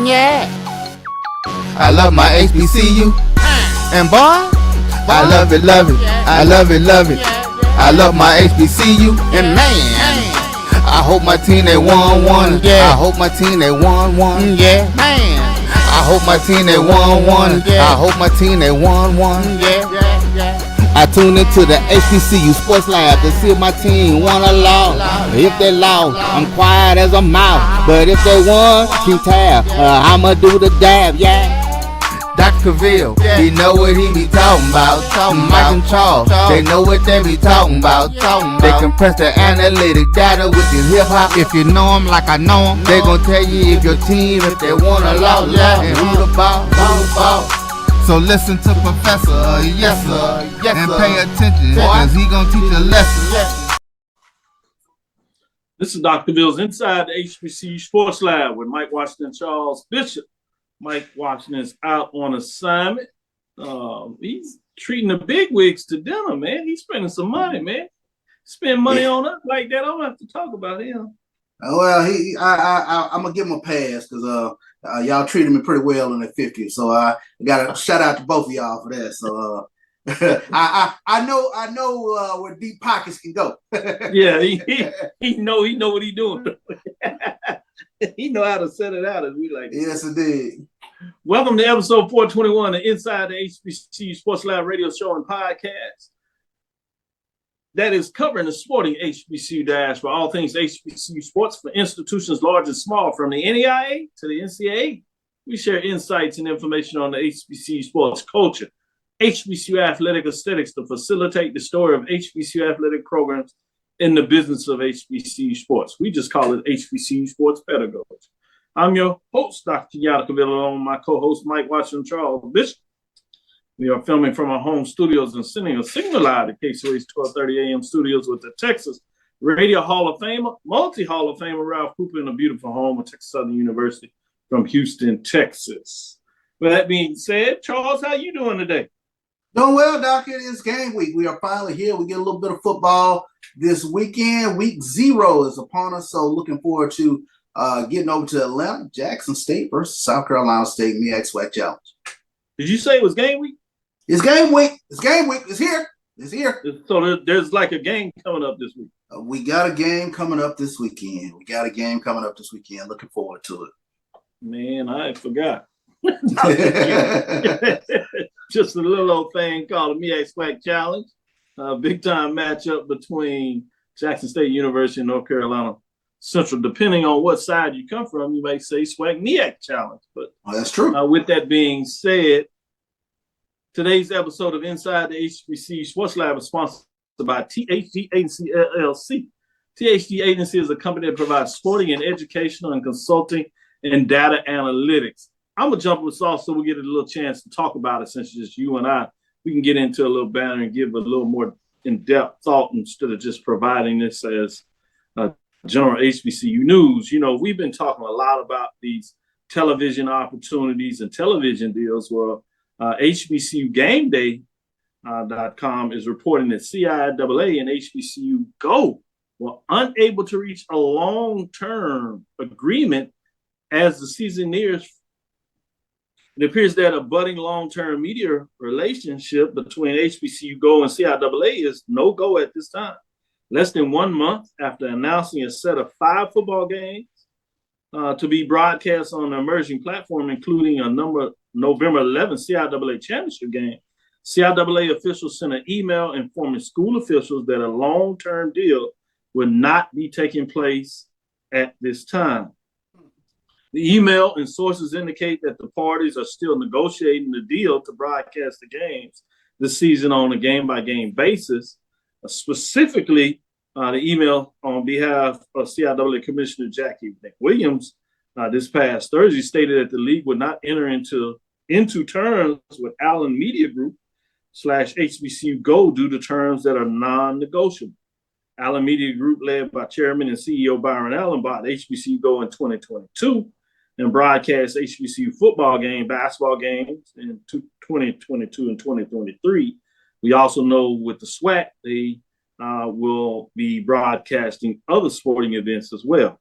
Yeah. I love my HBCU. And boy, I love it, love it. I love it, love it. I love my HBCU. And man, I hope my team they won one. Yeah. I hope my team they won one. Yeah. Man, I hope my team they won one. I hope my team they won one. Yeah. I tune into the HBCU Sports Lab to see if my team won or lost. If they lost, I'm quiet as a mouse. But if they won, keep tab. I'ma do the dab, yeah. Dr. Cavil, he know what he be talking about. Mike and Charles, they know what they be talking about. They compress the analytic data with the hip hop. If you know them like I know them, they gon' tell you if your team, if they won or lost, and who the ball, who the ball. So listen to Professor, yes sir, and pay attention, cause he gonna teach a lesson. This is Dr. Cavil's Inside the HBCU Sports Lab with Mike Washington Charles Bishop. Mike Washington is out on assignment. He's treating the big wigs to dinner, man. He's spending some money, man. Spend money on us like that, I'm gonna have to talk about him. Well, I'm gonna give him a pass because y'all treated me pretty well in the 50s. So I got to shout out to both of y'all for that. So I know where deep pockets can go. Yeah, he know what he doing. He know how to set it out, as we like. Yes, indeed. Welcome to episode 421 of Inside the HBCU Sports Lab radio show and podcast. That is covering the sporting HBCU dash for all things HBCU sports for institutions large and small, from the NEIA to the NCAA. We share insights and information on the HBCU sports culture, HBCU athletic aesthetics to facilitate the story of HBCU athletic programs in the business of HBCU sports. We just call it HBCU sports pedagogy. I'm your host, Dr. Kenyatta Cavil, along with my co-host, Mike Washington Charles Bishop. We are filming from our home studios and sending a signal live to KCOA's 1230 AM studios with the Texas Radio Hall of Famer, multi-Hall of Famer Ralph Cooper in the beautiful home of Texas Southern University from Houston, Texas. With that being said, Charles, how you doing today? Doing well, Doc. It is game week. We are finally here. We get a little bit of football this weekend. Week 0 is upon us, so looking forward to getting over to Atlanta, Jackson State versus South Carolina State MEAC SWAC Challenge. Did you say it was game week? It's game week. It's game week. It's here. It's here. So there's like a game coming up this week. We got a game coming up this weekend. Looking forward to it. Man, I forgot. Just a little old thing called the MEAC SWAC Challenge. Big time matchup between Jackson State University and North Carolina Central. Depending on what side you come from, you may say SWAC MEAC Challenge. But that's true. With that being said, today's episode of Inside the HBCU Sports Lab is sponsored by THD Agency LLC. THD Agency is a company that provides sporting and educational and consulting and data analytics. I'm going to jump with sauce so we get a little chance to talk about it, since it's just you and I. We can get into a little banner and give a little more in-depth thought instead of just providing this as general HBCU news. You know, we've been talking a lot about these television opportunities and television deals. Well, HBCUGameDay.com is reporting that CIAA and HBCU Go were unable to reach a long-term agreement as the season nears. It appears that a budding long-term media relationship between HBCU Go and CIAA is no go at this time. Less than 1 month after announcing a set of 5 football games to be broadcast on the emerging platform, including a November 11th CIAA championship game, CIAA officials sent an email informing school officials that a long-term deal would not be taking place at this time. The email and sources indicate that the parties are still negotiating the deal to broadcast the games this season on a game-by-game basis. Specifically, the email on behalf of CIAA Commissioner Jackie McWilliams this past Thursday stated that the league would not enter into terms with Allen Media Group / HBCU Go due to terms that are non-negotiable. Allen Media Group, led by Chairman and CEO Byron Allen, bought HBCU Go in 2022 and broadcast HBCU football game, basketball games in 2022 and 2023. We also know with the SWAC, they will be broadcasting other sporting events as well.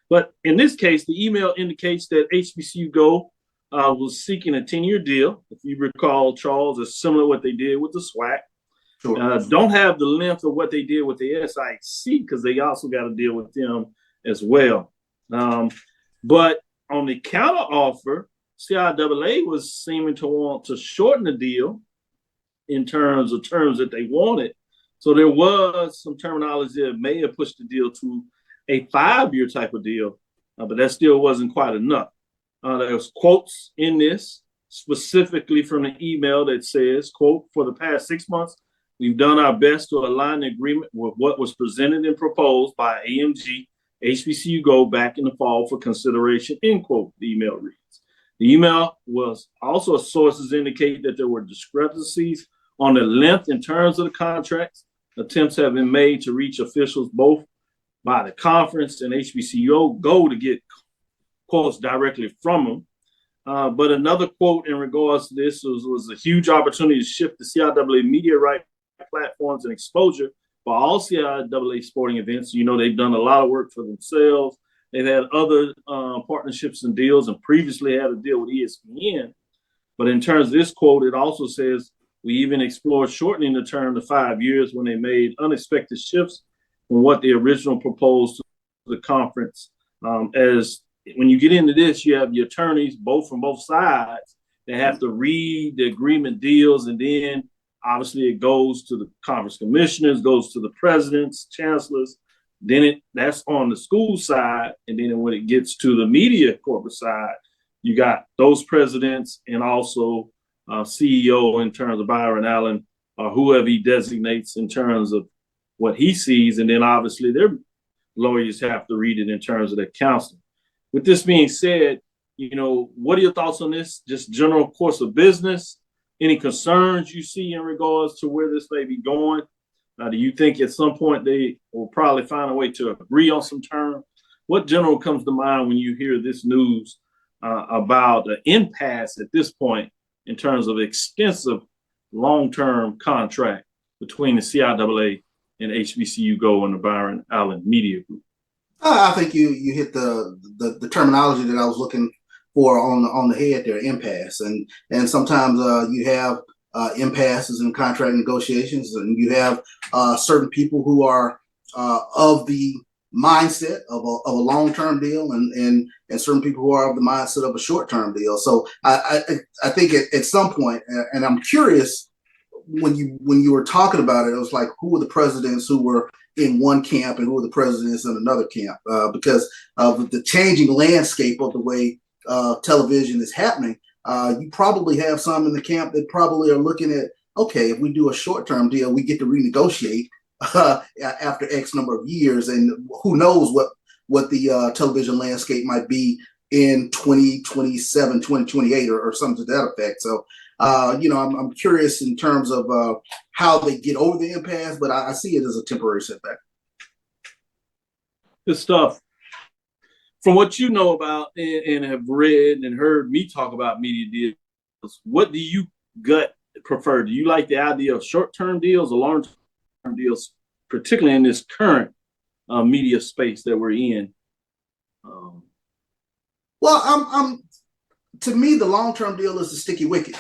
But in this case, the email indicates that HBCU Go was seeking a 10-year deal. If you recall, Charles, is similar to what they did with the SWAC. Sure. Don't have the length of what they did with the SIC because they also got to deal with them as well. But on the counter offer, CIAA was seeming to want to shorten the deal in terms that they wanted. So there was some terminology that may have pushed the deal to a 5-year type of deal, but that still wasn't quite enough. There was quotes in this specifically from the email that says, quote, "For the past 6 months, we've done our best to align the agreement with what was presented and proposed by AMG HBCU Go back in the fall for consideration," end quote, the email reads. The email was also sources indicate that there were discrepancies on the length and terms of the contracts. Attempts have been made to reach officials both by the conference and HBCU Go to get quotes directly from them. But another quote in regards to this was a huge opportunity to shift the CIAA media right platforms and exposure for all CIAA sporting events. You know, they've done a lot of work for themselves. They've had other partnerships and deals, and previously had a deal with ESPN. But in terms of this quote, it also says, "We even explored shortening the term to 5 years when they made unexpected shifts from what the original proposed to the conference." As when you get into this, you have the attorneys, both from both sides, they have to read the agreement deals, and then obviously it goes to the conference commissioners, goes to the presidents, chancellors. Then that's on the school side, and then when it gets to the media corporate side, you got those presidents and also CEO in terms of Byron Allen or whoever he designates in terms of what he sees, and then obviously their lawyers have to read it in terms of their counsel. With this being said, you know, what are your thoughts on this? Just general course of business? Any concerns you see in regards to where this may be going? Do you think at some point they will probably find a way to agree on some terms? What general comes to mind when you hear this news about the impasse at this point in terms of extensive long-term contract between the CIAA and HBCU Go and the Byron Allen Media Group? I think you hit the terminology that I was looking for on the head there, impasse. And sometimes you have impasses in contract negotiations, and you have certain people who are of the mindset of a long-term deal, and certain people who are of the mindset of a short-term deal. So I think at some point, and I'm curious, when you were talking about it, it was like, who were the presidents who were in one camp and who were the presidents in another camp? Because of the changing landscape of the way television is happening, you probably have some in the camp that probably are looking at, okay, if we do a short-term deal, we get to renegotiate after X number of years, and who knows what the television landscape might be in 2027, 2028, or something to that effect. So, I'm curious in terms of how they get over the impasse, but I see it as a temporary setback. Good stuff. From what you know about and have read and heard me talk about media deals, what do you gut prefer? Do you like the idea of short-term deals or long-term deals, particularly in this current media space that we're in? Well, to me, the long-term deal is the sticky wicket,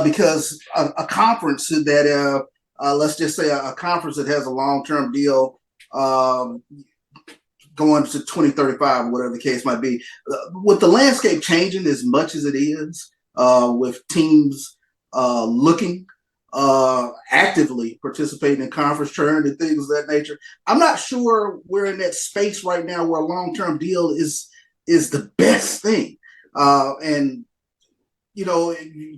because a conference that, let's just say a conference that has a long-term deal going to 2035 or whatever the case might be, with the landscape changing as much as it is, with teams looking actively participating in conference tournament and things of that nature, I'm not sure we're in that space right now where a long-term deal is the best thing. And you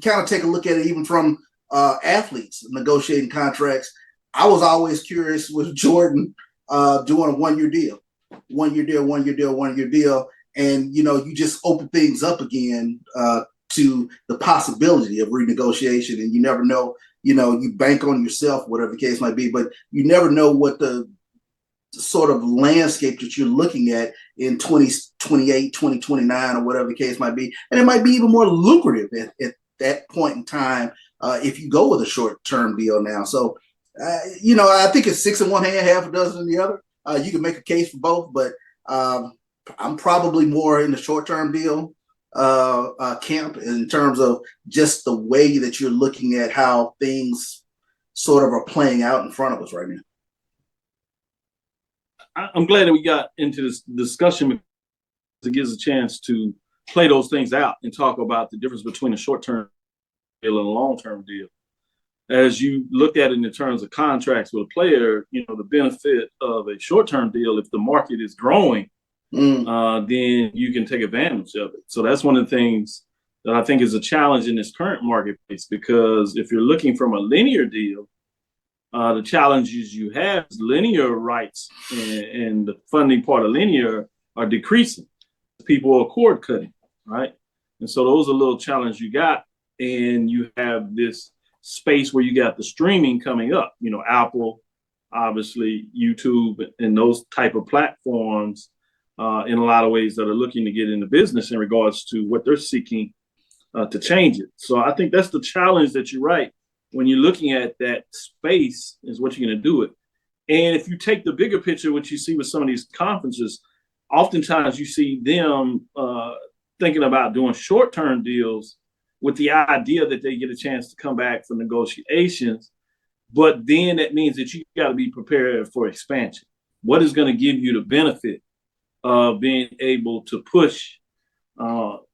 kind of take a look at it even from athletes negotiating contracts. I was always curious with Jordan doing a one-year deal. And, you just open things up again to the possibility of renegotiation. And you never know, you bank on yourself, whatever the case might be, but you never know what the sort of landscape that you're looking at in 2028, 2029, or whatever the case might be. And it might be even more lucrative at that point in time if you go with a short-term deal now. So, I think it's 6 in one hand, half a dozen in the other. You can make a case for both, but I'm probably more in the short-term deal camp in terms of just the way that you're looking at how things sort of are playing out in front of us right now. I'm glad that we got into this discussion because it gives a chance to play those things out and talk about the difference between a short-term deal and a long-term deal. As you look at it in terms of contracts with a player, the benefit of a short-term deal, if the market is growing, then you can take advantage of it. So that's one of the things that I think is a challenge in this current marketplace, because if you're looking from a linear deal, the challenges you have is linear rights and the funding part of linear are decreasing. People are cord cutting, right? And so those are little challenges you got. And you have this space where you got the streaming coming up, Apple, obviously YouTube, and those type of platforms in a lot of ways that are looking to get into business in regards to what they're seeking to change it. So I think that's the challenge that you're right. When you're looking at that space is what you're going to do it. And if you take the bigger picture, what you see with some of these conferences, oftentimes you see them thinking about doing short-term deals with the idea that they get a chance to come back for negotiations. But then that means that you got to be prepared for expansion. What is going to give you the benefit of being able to push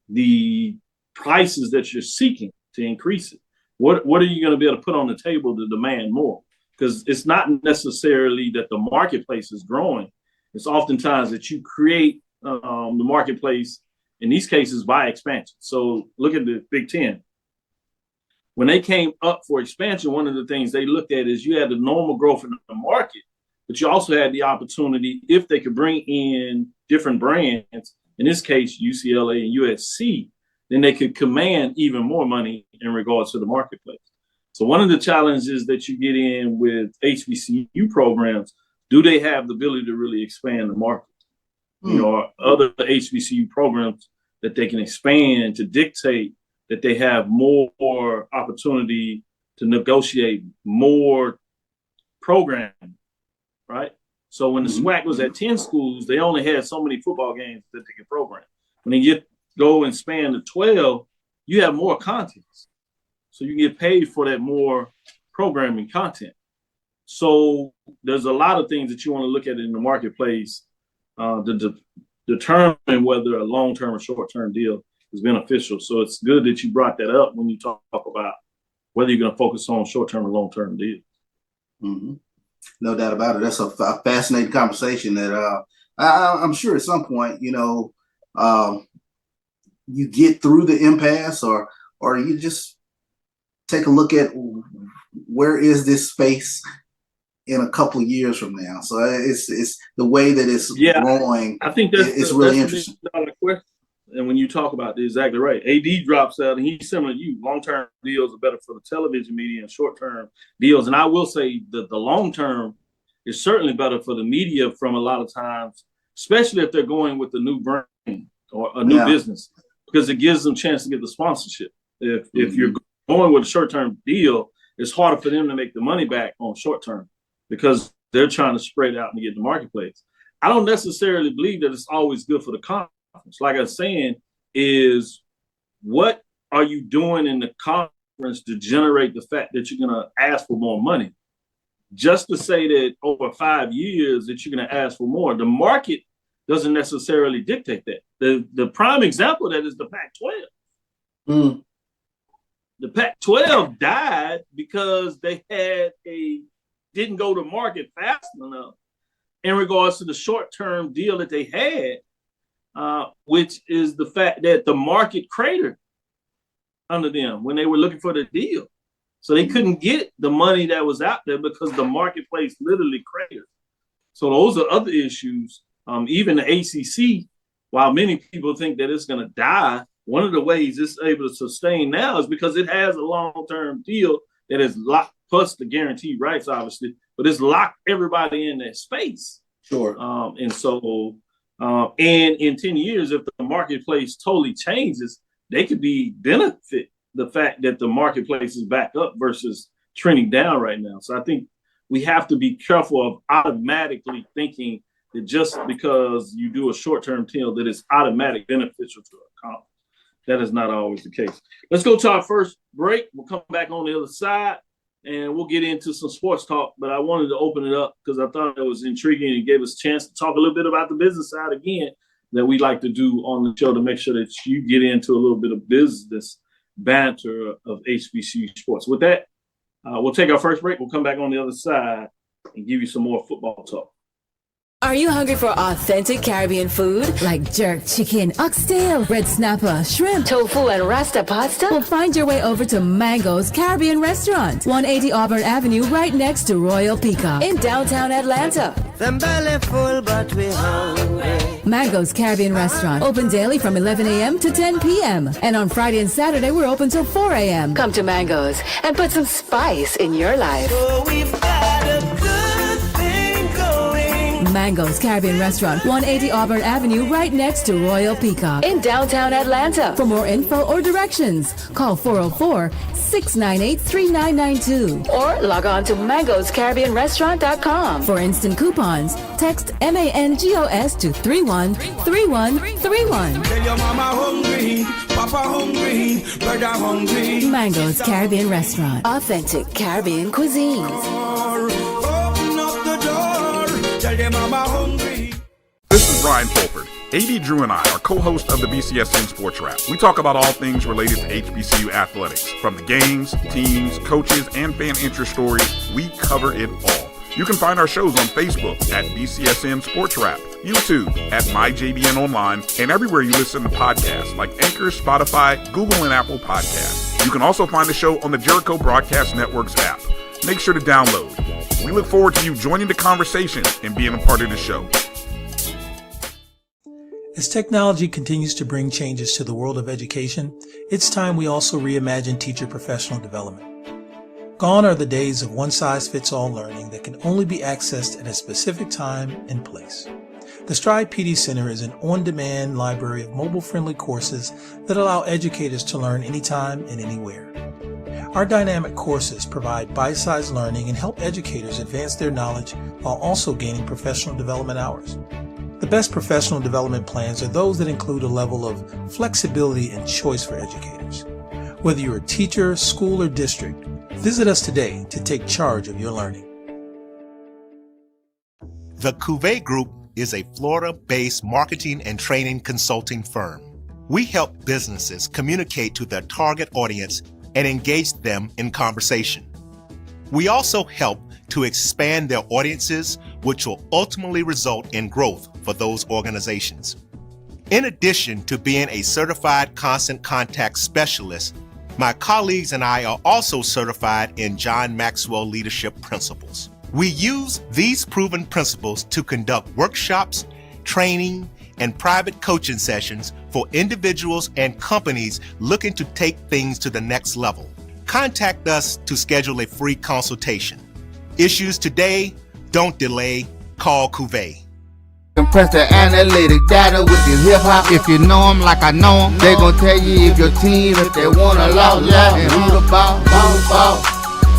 the prices that you're seeking to increase it? What are you going to be able to put on the table to demand more? Because it's not necessarily that the marketplace is growing. It's oftentimes that you create the marketplace, in these cases, by expansion. So look at the Big Ten. When they came up for expansion, one of the things they looked at is you had the normal growth in the market, but you also had the opportunity, if they could bring in different brands, in this case, UCLA and USC, then they could command even more money in regards to the marketplace. So one of the challenges that you get in with HBCU programs, do they have the ability to really expand the market? Or other HBCU programs that they can expand to dictate that they have more opportunity to negotiate more programming, right? So when the SWAC was at 10 schools, they only had so many football games that they could program. When they go and span to 12, you have more content. So you get paid for that more programming content. So there's a lot of things that you want to look at in the marketplace to determine whether a long-term or short-term deal is beneficial. So it's good that you brought that up when you talk about whether you're going to focus on short-term or long-term deals. Mm-hmm. No doubt about it. That's a fascinating conversation that I'm sure at some point, you get through the impasse or you just take a look at where is this space in a couple of years from now. So it's the way that it's growing. I think it's really interesting. And when you talk about it, exactly right. AD drops out, and he's similar to you. Long-term deals are better for the television media and short-term deals. And I will say that the long-term is certainly better for the media from a lot of times, especially if they're going with a new brand or a new business, because it gives them a chance to get the sponsorship. If you're going with a short-term deal, it's harder for them to make the money back on short-term because they're trying to spread out and get the marketplace. I don't necessarily believe that it's always good for the conference. Like I was saying, is what are you doing in the conference to generate the fact that you're going to ask for more money? Just to say that over 5 years that you're going to ask for more, the market doesn't necessarily dictate that. The prime example of that is the Pac-12. The Pac-12 died because they didn't go to market fast enough in regards to the short-term deal that they had. Which is the fact that the market cratered under them when they were looking for the deal. So they couldn't get the money that was out there because the marketplace literally cratered. So those are other issues. Even the ACC, while many people think that it's going to die, one of the ways it's able to sustain now is because it has a long-term deal that is locked, plus the guaranteed rights, obviously, but it's locked everybody in that space. Sure. And so and in 10 years, if the marketplace totally changes, they could benefit the fact that the marketplace is back up versus trending down right now. So I think we have to be careful of automatically thinking that just because you do a short-term deal that it's automatic beneficial to a conference. That is not always the case. Let's go to our first break. We'll come back on the other side, and we'll get into some sports talk. But I wanted to open it up because I thought it was intriguing and gave us a chance to talk a little bit about the business side again that we like to do on the show to make sure that you get into a little bit of business banter of HBCU sports. With that, we'll take our first break. We'll come back on the other side and give you some more football talk. Are you hungry for authentic Caribbean food? Like jerk chicken, oxtail, red snapper, shrimp, tofu, and rasta pasta? Well, find your way over to Mango's Caribbean Restaurant, 180 Auburn Avenue, right next to Royal Peacock in downtown Atlanta. Them belly full, but we hungry. Mango's Caribbean Restaurant, open daily from 11 a.m. to 10 p.m. And on Friday and Saturday, we're open till 4 a.m. Come to Mango's and put some spice in your life. So we've got a good thing going. Mango's Caribbean Restaurant, 180 Auburn Avenue, right next to Royal Peacock in downtown Atlanta. For more info or directions, call 404-698-3992 or log on to mangoscaribbeanrestaurant.com. For instant coupons, text MANGOS to 313131. Tell your mama hungry, papa hungry, brother hungry. Mango's Caribbean Restaurant, authentic Caribbean cuisines. Open up the door, tell your mama hungry. This is Ryan Fulford. AD Drew and I are co-hosts of the BCSN Sports Lab. We talk about all things related to HBCU athletics. From the games, teams, coaches, and fan interest stories, we cover it all. You can find our shows on Facebook at BCSN Sports Lab, YouTube at MyJBN Online, and everywhere you listen to podcasts like Anchor, Spotify, Google, and Apple Podcasts. You can also find the show on the Jericho Broadcast Network's app. Make sure to download. We look forward to you joining the conversation and being a part of the show. As technology continues to bring changes to the world of education, it's time we also reimagine teacher professional development. Gone are the days of one-size-fits-all learning that can only be accessed at a specific time and place. The Stride PD Center is an on-demand library of mobile-friendly courses that allow educators to learn anytime and anywhere. Our dynamic courses provide bite-sized learning and help educators advance their knowledge while also gaining professional development hours. The best professional development plans are those that include a level of flexibility and choice for educators. Whether you're a teacher, school, or district, visit us today to take charge of your learning. The Cavil Group is a Florida-based marketing and training consulting firm. We help businesses communicate to their target audience and engage them in conversation. We also help to expand their audiences, which will ultimately result in growth for those organizations. In addition to being a certified constant contact specialist, my colleagues and I are also certified in John Maxwell Leadership Principles. We use these proven principles to conduct workshops, training, and private coaching sessions for individuals and companies looking to take things to the next level. Contact us to schedule a free consultation. Issues today, don't delay, call Cavil. Compress the analytic data with your hip hop. If you know them like I know them, they gon' tell you if your team, if they want a lot, and who the ball.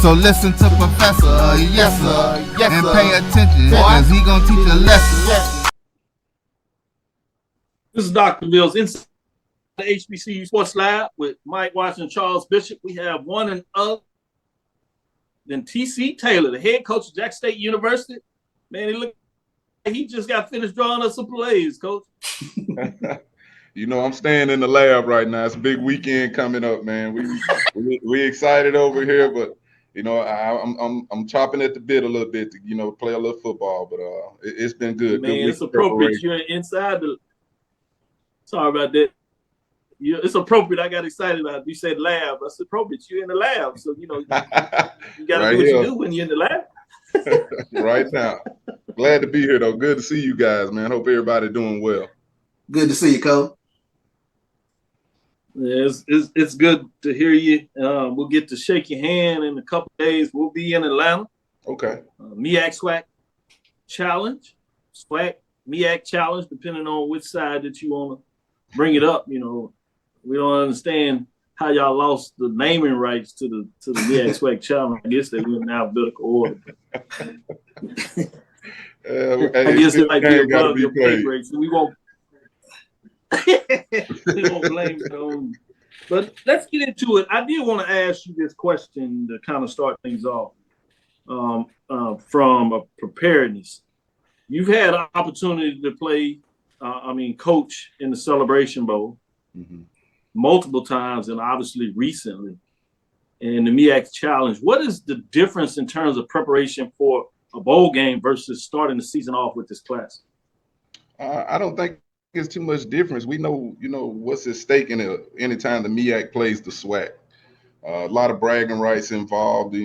So listen to Professor, yes sir, and pay attention, cause he gon' teach a lesson. This is Dr. Mills inside the HBCU Sports Lab with Mike Washington, Charles Bishop. We have one and other than T.C. Taylor, the head coach of Jack State University. Man, he just got finished drawing us some plays, Coach. You know, I'm staying in the lab right now. It's a big weekend coming up, man. We excited over here, but you know, I'm chopping at the bit a little bit to play a little football. But it's been good. Man, good it's appropriate. You're inside the. Sorry about that. It's appropriate. I got excited about it. You said lab. It's appropriate. You're in the lab, so you got to right do what here. you do when you're in the lab. Right now. Glad to be here, though. Good to see you guys, man. Hope everybody doing well. Good to see you, Coach. Yeah, it's good to hear you. We'll get to shake your hand in a couple of days. We'll be in Atlanta. Okay. MEAC SWAC Challenge. SWAC MEAC Challenge, depending on which side that you want to bring it up. We don't understand how y'all lost the naming rights to the MEAC SWAC Challenge. I guess they went in alphabetical order. I guess it might be above your pay grade, so we won't blame it on. But let's get into it. I did want to ask you this question to kind of start things off from a preparedness. You've had an opportunity to play, coach in the Celebration Bowl multiple times, and obviously recently in the MEAC Challenge. What is the difference in terms of preparation for a bowl game versus starting the season off with this class? I don't think it's too much difference. We know, what's at stake anytime the MEAC plays the SWAC. A lot of bragging rights involved, and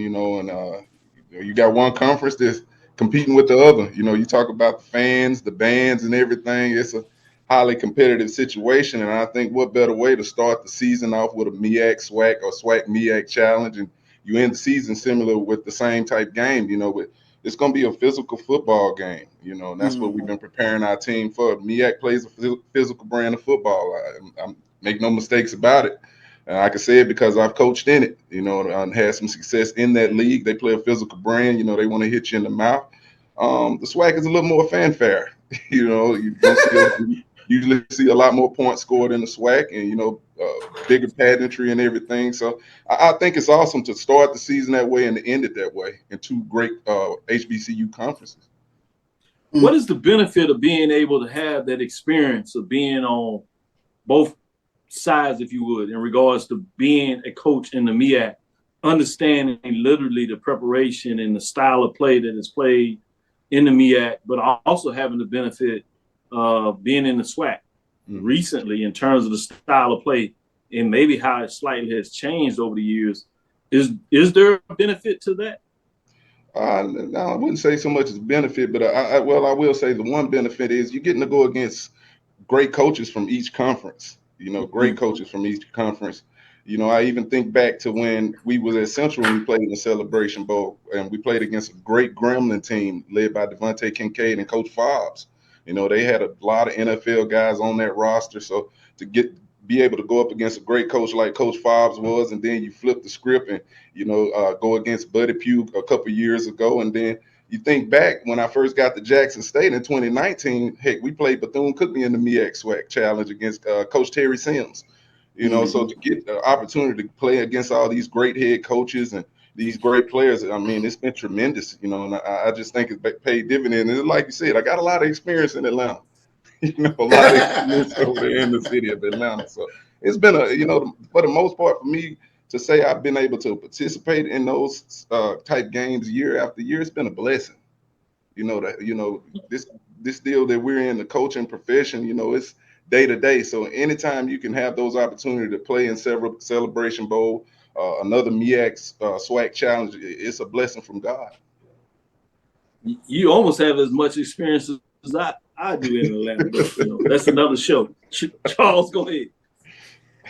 you got one conference that's competing with the other. You talk about the fans, the bands, and everything. It's a highly competitive situation, and I think what better way to start the season off with a MEAC SWAC or SWAC MEAC challenge, and you end the season similar with the same type game. It's going to be a physical football game, and that's what we've been preparing our team for. MEAC plays a physical brand of football. I make no mistakes about it. And I can say it because I've coached in it, and had some success in that league. They play a physical brand, they want to hit you in the mouth. The SWAC is a little more fanfare. You usually see a lot more points scored in the SWAC, and, bigger pageantry and everything. So I think it's awesome to start the season that way and to end it that way in two great HBCU conferences. What is the benefit of being able to have that experience of being on both sides, if you would, in regards to being a coach in the MEAC, understanding literally the preparation and the style of play that is played in the MEAC, but also having the benefit of being in the SWAC recently in terms of the style of play and maybe how it slightly has changed over the years? Is there a benefit to that? No, I wouldn't say so much as benefit, but I will say the one benefit is you're getting to go against great coaches from each conference. Great coaches from each conference. I even think back to when we was at Central and we played in the Celebration Bowl, and we played against a great Gremlin team led by Devontae Kincaid and Coach Fobbs. They had a lot of NFL guys on that roster. So to be able to go up against a great coach like Coach Fobbs was, and then you flip the script and, go against Buddy Pough a couple years ago. And then you think back when I first got to Jackson State in 2019, heck, we played Bethune-Cookman in the MEAC SWAC challenge against Coach Terry Sims. So to get the opportunity to play against all these great head coaches and these great players, it's been tremendous, and I just think it's paid dividends. And like you said, I got a lot of experience in Atlanta, a lot of experience over there in the city of Atlanta. So it's been for the most part for me to say I've been able to participate in those type games year after year. It's been a blessing, this deal that we're in, the coaching profession, it's day to day. So anytime you can have those opportunities to play in several Celebration Bowl, another MEAC SWAC challenge, it's a blessing from God. You almost have as much experience as I do in Atlanta. That's another show. Charles, go ahead.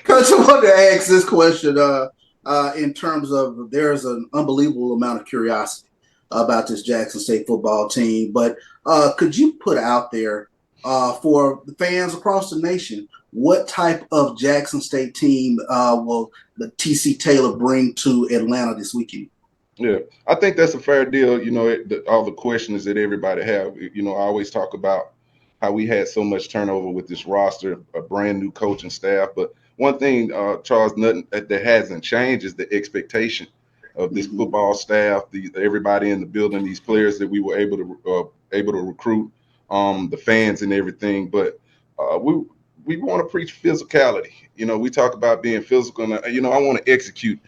Coach, I wanted to ask this question in terms of there's an unbelievable amount of curiosity about this Jackson State football team, but could you put out there for the fans across the nation, what type of Jackson State team will the TC Taylor bring to Atlanta this weekend? Yeah, I think that's a fair deal. All the questions that everybody have, I always talk about how we had so much turnover with this roster, a brand new coaching staff. But one thing, Charles, nothing that hasn't changed is the expectation of this football staff, everybody in the building, these players that we were able to recruit, the fans and everything. But we want to preach physicality. We talk about being physical, and I want to execute.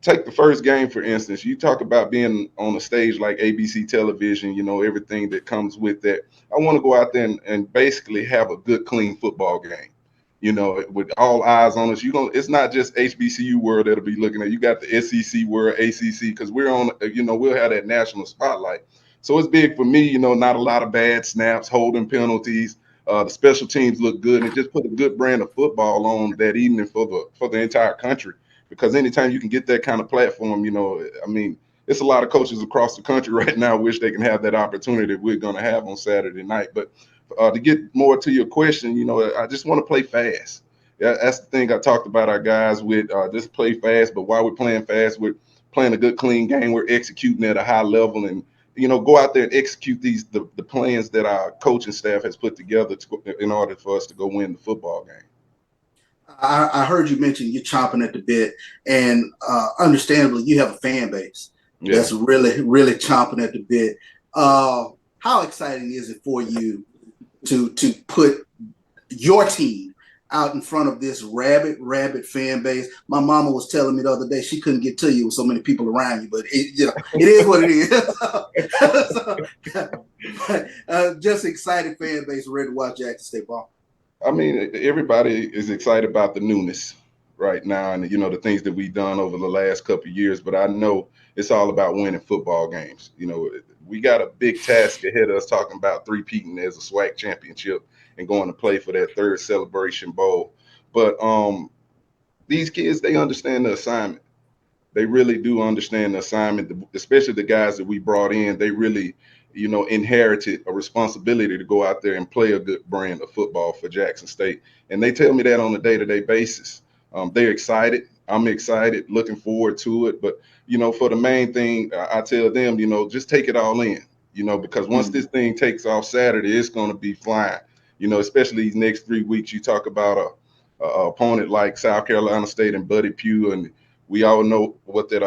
Take the first game, for instance. You talk about being on a stage like ABC television, everything that comes with that. I want to go out there and basically have a good, clean football game, with all eyes on us. It's not just HBCU world that'll be looking at. You got the SEC world, ACC, because we're on, we'll have that national spotlight. So it's big for me, not a lot of bad snaps, holding penalties. The special teams look good, and just put a good brand of football on that evening for the entire country. Because anytime you can get that kind of platform, it's a lot of coaches across the country right now wish they can have that opportunity that we're going to have on Saturday night. But to get more to your question, I just want to play fast. That's the thing I talked about our guys with, just play fast. But while we're playing fast, we're playing a good, clean game. We're executing at a high level, and go out there and execute the plans that our coaching staff has put together in order for us to go win the football game. I heard you mention you're chomping at the bit, and understandably, you have a fan base that's really, really chomping at the bit. How exciting is it for you to put your team out in front of this rabid fan base? My mama was telling me the other day she couldn't get to you with so many people around you, but it is what it is. Just excited fan base ready to watch Jackson State ball. I mean, everybody is excited about the newness right now and, the things that we've done over the last couple of years. But I know it's all about winning football games. We got a big task ahead of us talking about three-peating as a SWAC championship and going to play for that third Celebration Bowl. But these kids, they understand the assignment. They really do understand the assignment, especially the guys that we brought in. They really inherited a responsibility to go out there and play a good brand of football for Jackson State. And they tell me that on a day-to-day basis. They're excited. I'm excited, looking forward to it. But, for the main thing, I tell them, just take it all in, because once this thing takes off Saturday, it's going to be flying, especially these next 3 weeks. You talk about a opponent like South Carolina State and Buddy Pough, and we all know what that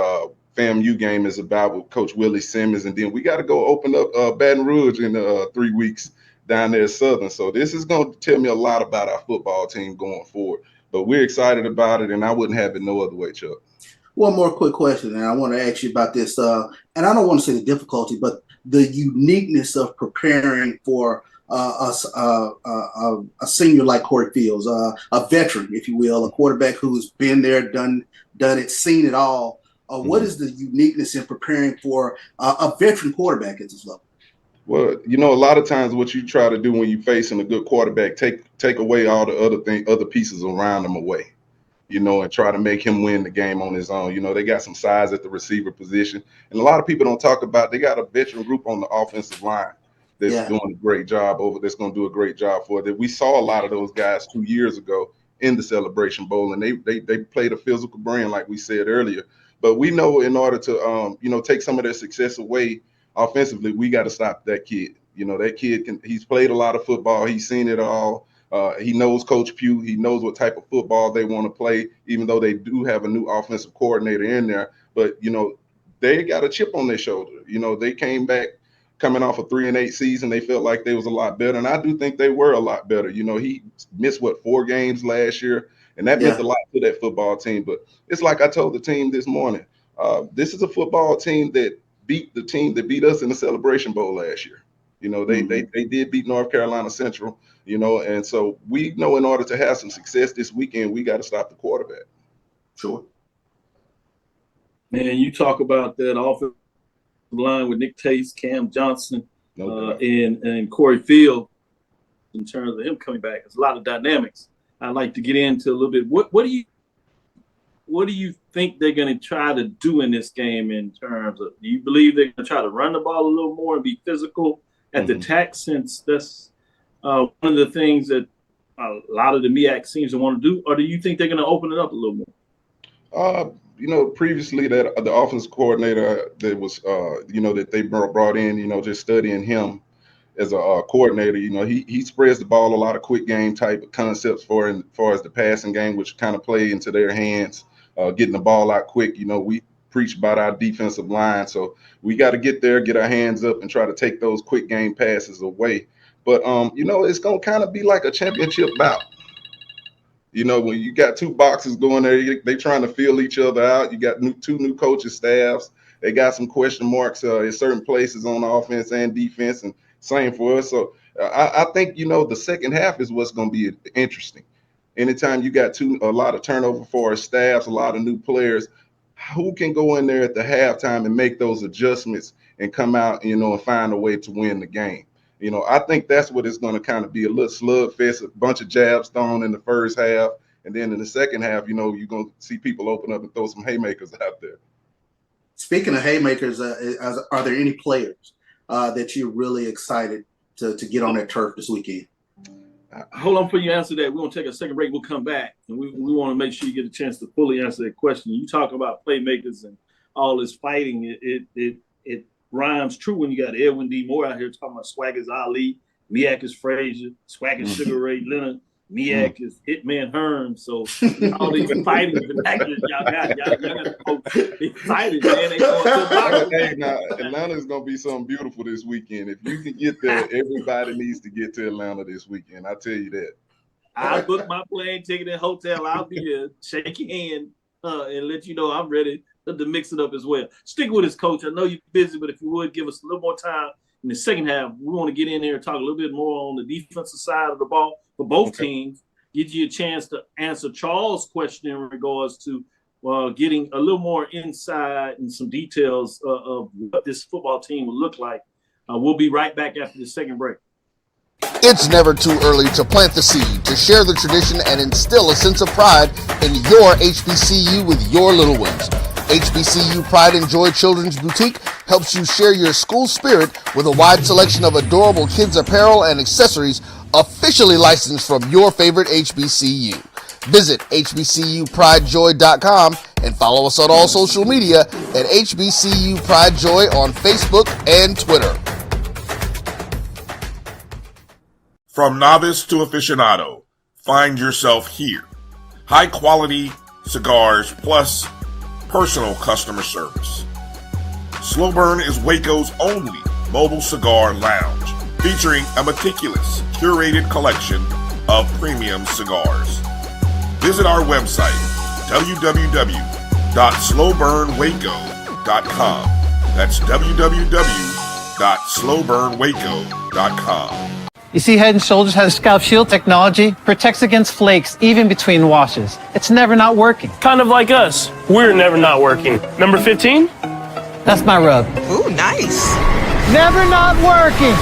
FAMU game is about with Coach Willie Simmons. And then we got to go open up Baton Rouge in 3 weeks down there at Southern. So this is going to tell me a lot about our football team going forward. But we're excited about it, and I wouldn't have it no other way, Chuck. One more quick question, and I want to ask you about this. And I don't want to say the difficulty, but the uniqueness of preparing for a senior like Corey Fields, a veteran, if you will, a quarterback who's been there, done it, seen it all. What is the uniqueness in preparing for a veteran quarterback at this level? Well, a lot of times what you try to do when you're facing a good quarterback, take away all the other pieces around him away, and try to make him win the game on his own. They got some size at the receiver position. And a lot of people don't talk about, they got a veteran group on the offensive line that's doing a great job that's going to do a great job for it. We saw a lot of those guys 2 years ago in the Celebration Bowl, and they played a physical brand, like we said earlier. But we know in order to, take some of their success away offensively, we got to stop that kid. That kid he's played a lot of football. He's seen it all. He knows Coach Pough. He knows what type of football they want to play, even though they do have a new offensive coordinator in there. But, they got a chip on their shoulder. They came back coming off a 3-8 season. They felt like they was a lot better. And I do think they were a lot better. He missed, 4 games last year. And that meant a lot to that football team. But it's like I told the team this morning, this is a football team that beat the team that beat us in the Celebration Bowl last year. They did beat North Carolina Central, and so we know in order to have some success this weekend, we got to stop the quarterback. Sure. Man, you talk about that offensive line with Nick Tace, Cam Johnson, and Corey Field in terms of him coming back. There's a lot of dynamics I'd like to get into a little bit. What do you think they're going to try to do in this game in terms of, do you believe they're going to try to run the ball a little more and be physical at the tack, since that's one of the things that a lot of the MEAC seems to want to do, or do you think they're going to open it up a little more? Previously that the offensive coordinator that was, that they brought in, just studying him as a coordinator, he spreads the ball a lot of quick game type of concepts as far as the passing game, which kind of play into their hands, getting the ball out quick. We preach about our defensive line, so we got to get there, get our hands up, and try to take those quick game passes away. But it's gonna kind of be like a championship bout. When you got 2 boxes going there, they trying to feel each other out. You got 2 new coaching staffs. They got some question marks in certain places on offense and defense, and same for us. So I think the second half is what's going to be interesting. Anytime you got a lot of turnover for our staffs, a lot of new players, who can go in there at the halftime and make those adjustments and come out, and find a way to win the game. I think that's what it's going to kind of be, a little slugfest, a bunch of jabs thrown in the first half. And then in the second half, you're going to see people open up and throw some haymakers out there. Speaking of haymakers, are there any players that you're really excited to get on that turf this weekend? Hold on before you answer that. We're going to take a second break. We'll come back, and we want to make sure you get a chance to fully answer that question. You talk about playmakers and all this fighting. rhymes true when you got Edwin D. Moore out here talking about SWAC is Ali, MEAC is Frazier, SWAC is Sugar Ray Leonard, MEAC is Hitman Hearn. So all these fighting vernaculars y'all got the folks excited, man. They going to the box. Hey, now Atlanta's gonna be something beautiful this weekend. If you can get there, everybody needs to get to Atlanta this weekend. I tell you that. I booked my plane ticket and hotel. I'll be there, shake your hand, and let you know I'm ready to mix it up as well. Stick with us, Coach. I know you're busy, but if you would give us a little more time in the second half, we want to get in there and talk a little bit more on the defensive side of the ball for both teams. Give you a chance to answer Charles' question in regards to getting a little more insight and some details of what this football team will look like. We'll be right back after the second break. It's never too early to plant the seed, to share the tradition, and instill a sense of pride in your HBCU with your little ones. HBCU Pride and Joy Children's Boutique helps you share your school spirit with a wide selection of adorable kids apparel and accessories officially licensed from your favorite HBCU. Visit hbcupridejoy.com and follow us on all social media at HBCU Pride Joy on Facebook and Twitter. From novice to aficionado, find yourself here. High quality cigars plus personal customer service. Slow Burn is Waco's only mobile cigar lounge, featuring a meticulous, curated collection of premium cigars. Visit our website, www.slowburnwaco.com. That's www.slowburnwaco.com. You see, Head & Shoulders has Scalp Shield technology, protects against flakes even between washes. It's never not working. Kind of like us. We're never not working. Number 15? That's my rub. Ooh, nice. Never not working.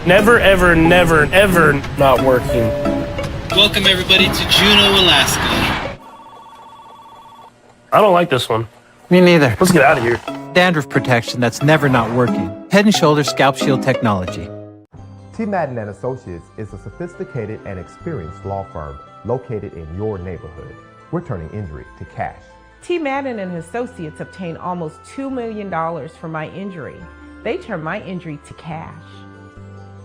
Never, ever, never, ever not working. Welcome everybody to Juneau, Alaska. I don't like this one. Me neither. Let's get out of here. Dandruff protection that's never not working. Head & Shoulders Scalp Shield technology. T. Madden & Associates is a sophisticated and experienced law firm located in your neighborhood. We're turning injury to cash. T. Madden and Associates obtained almost $2 million for my injury. They turned my injury to cash.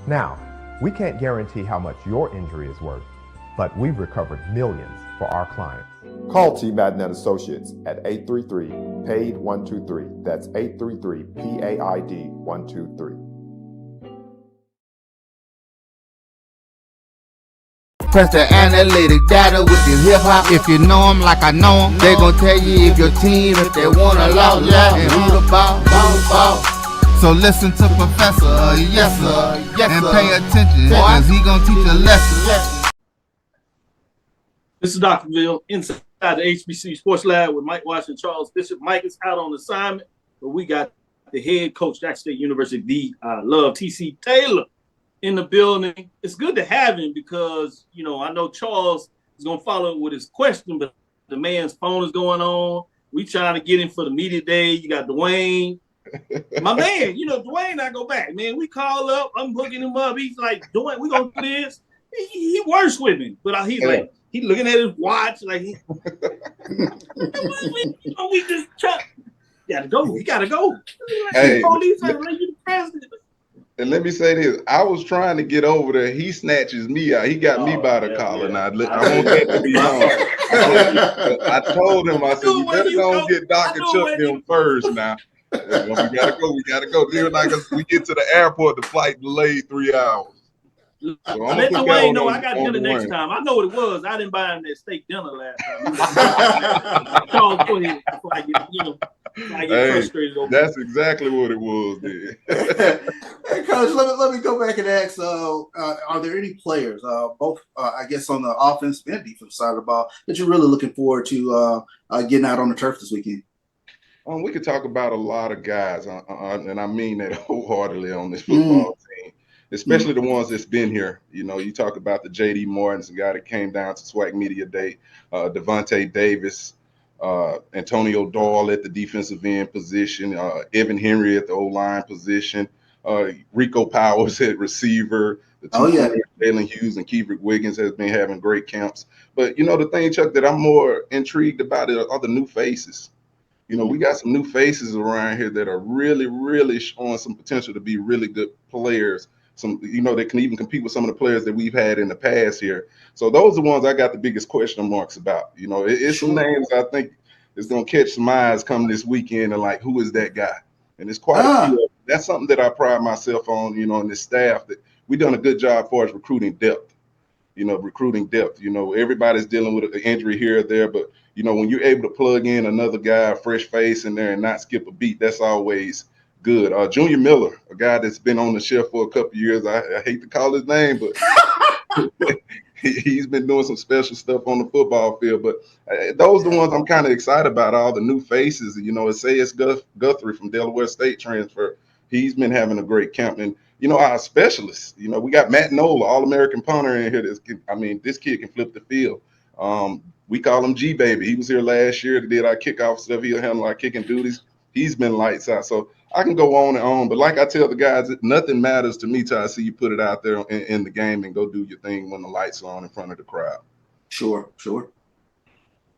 Now, we can't guarantee how much your injury is worth, but we've recovered millions for our clients. Call T. Madden & Associates at 833-PAID-123. That's 833-PAID-123. Press the analytic data with your hip-hop. If you know them like I know them, they gon' tell you if your team, if they want a lot, and who the ball. So listen to Professor, yes sir, and pay attention, cause he gon' teach a lesson. This is Dr. Cavil inside the HBCU Sports Lab with Mike Washington, Charles Bishop. Mike is out on assignment, but we got the head coach, Jackson State University, Love TC Taylor, in the building. It's good to have him because, you know, I know Charles is going to follow with his question, but the man's phone is going on. We trying to get him for the media day. You got Dwayne. My man, you know, Dwayne, I go back, man. We call up. I'm hooking him up. He's like, Dwayne, we going to do this. He works with me, but he's like, he looking at his watch like, we just try. Gotta go. He gotta go. Hey, police are like, you the president. And let me say this: I was trying to get over there. He snatches me out. He got me by the collar. Now I want that to be known. I told him, I said, you better go and get Dr. Chuck him first. Now we gotta go. We gotta go. Then like we get to the airport, the flight delayed 3 hours. So let Dwayne know I got dinner next time. I know what it was. I didn't buy him that steak dinner last time. Charles, go ahead before I get, I get frustrated over that's exactly what it was, then. Hey, Coach, let me go back and ask, are there any players, both, I guess, on the offense and defensive side of the ball, that you're really looking forward to getting out on the turf this weekend? We could talk about a lot of guys, and I mean that wholeheartedly on this football team, especially the ones that's been here. You know, you talk about the J.D. Martins, the guy that came down to SWAC Media Day, Devontae Davis, Antonio Doyle at the defensive end position, Evan Henry at the O-line position, Rico Powers at receiver, Jalen Hughes and Keevrick Wiggins has been having great camps. But, you know, the thing, Chuck, that I'm more intrigued about are the new faces. You know, we got some new faces around here that are really, really showing some potential to be really good players. Some, you know, that can even compete with some of the players that we've had in the past here. So those are the ones I got the biggest question marks about. You know, it's some names I think is going to catch some eyes coming this weekend, and like, who is that guy? And it's quite a few. That's something that I pride myself on, you know, in this staff, that we've done a good job for us recruiting depth. You know, recruiting depth. You know, everybody's dealing with an injury here or there, but you know, when you're able to plug in another guy, a fresh face in there, and not skip a beat, that's always good. Junior Miller, a guy that's been on the shelf for a couple of years. I hate to call his name, but he's been doing some special stuff on the football field. But those are the ones I'm kind of excited about, all the new faces. You know, it's Guthrie from Delaware State transfer. He's been having a great camp. And, you know, our specialists, you know, we got Matt Nola, All-American punter in here. This kid can flip the field. We call him G-Baby. He was here last year. He did our kickoff stuff. He'll handle our kicking duties. He's been lights out. So I can go on and on. But like I tell the guys, nothing matters to me till I see you put it out there in the game and go do your thing when the lights are on in front of the crowd. Sure.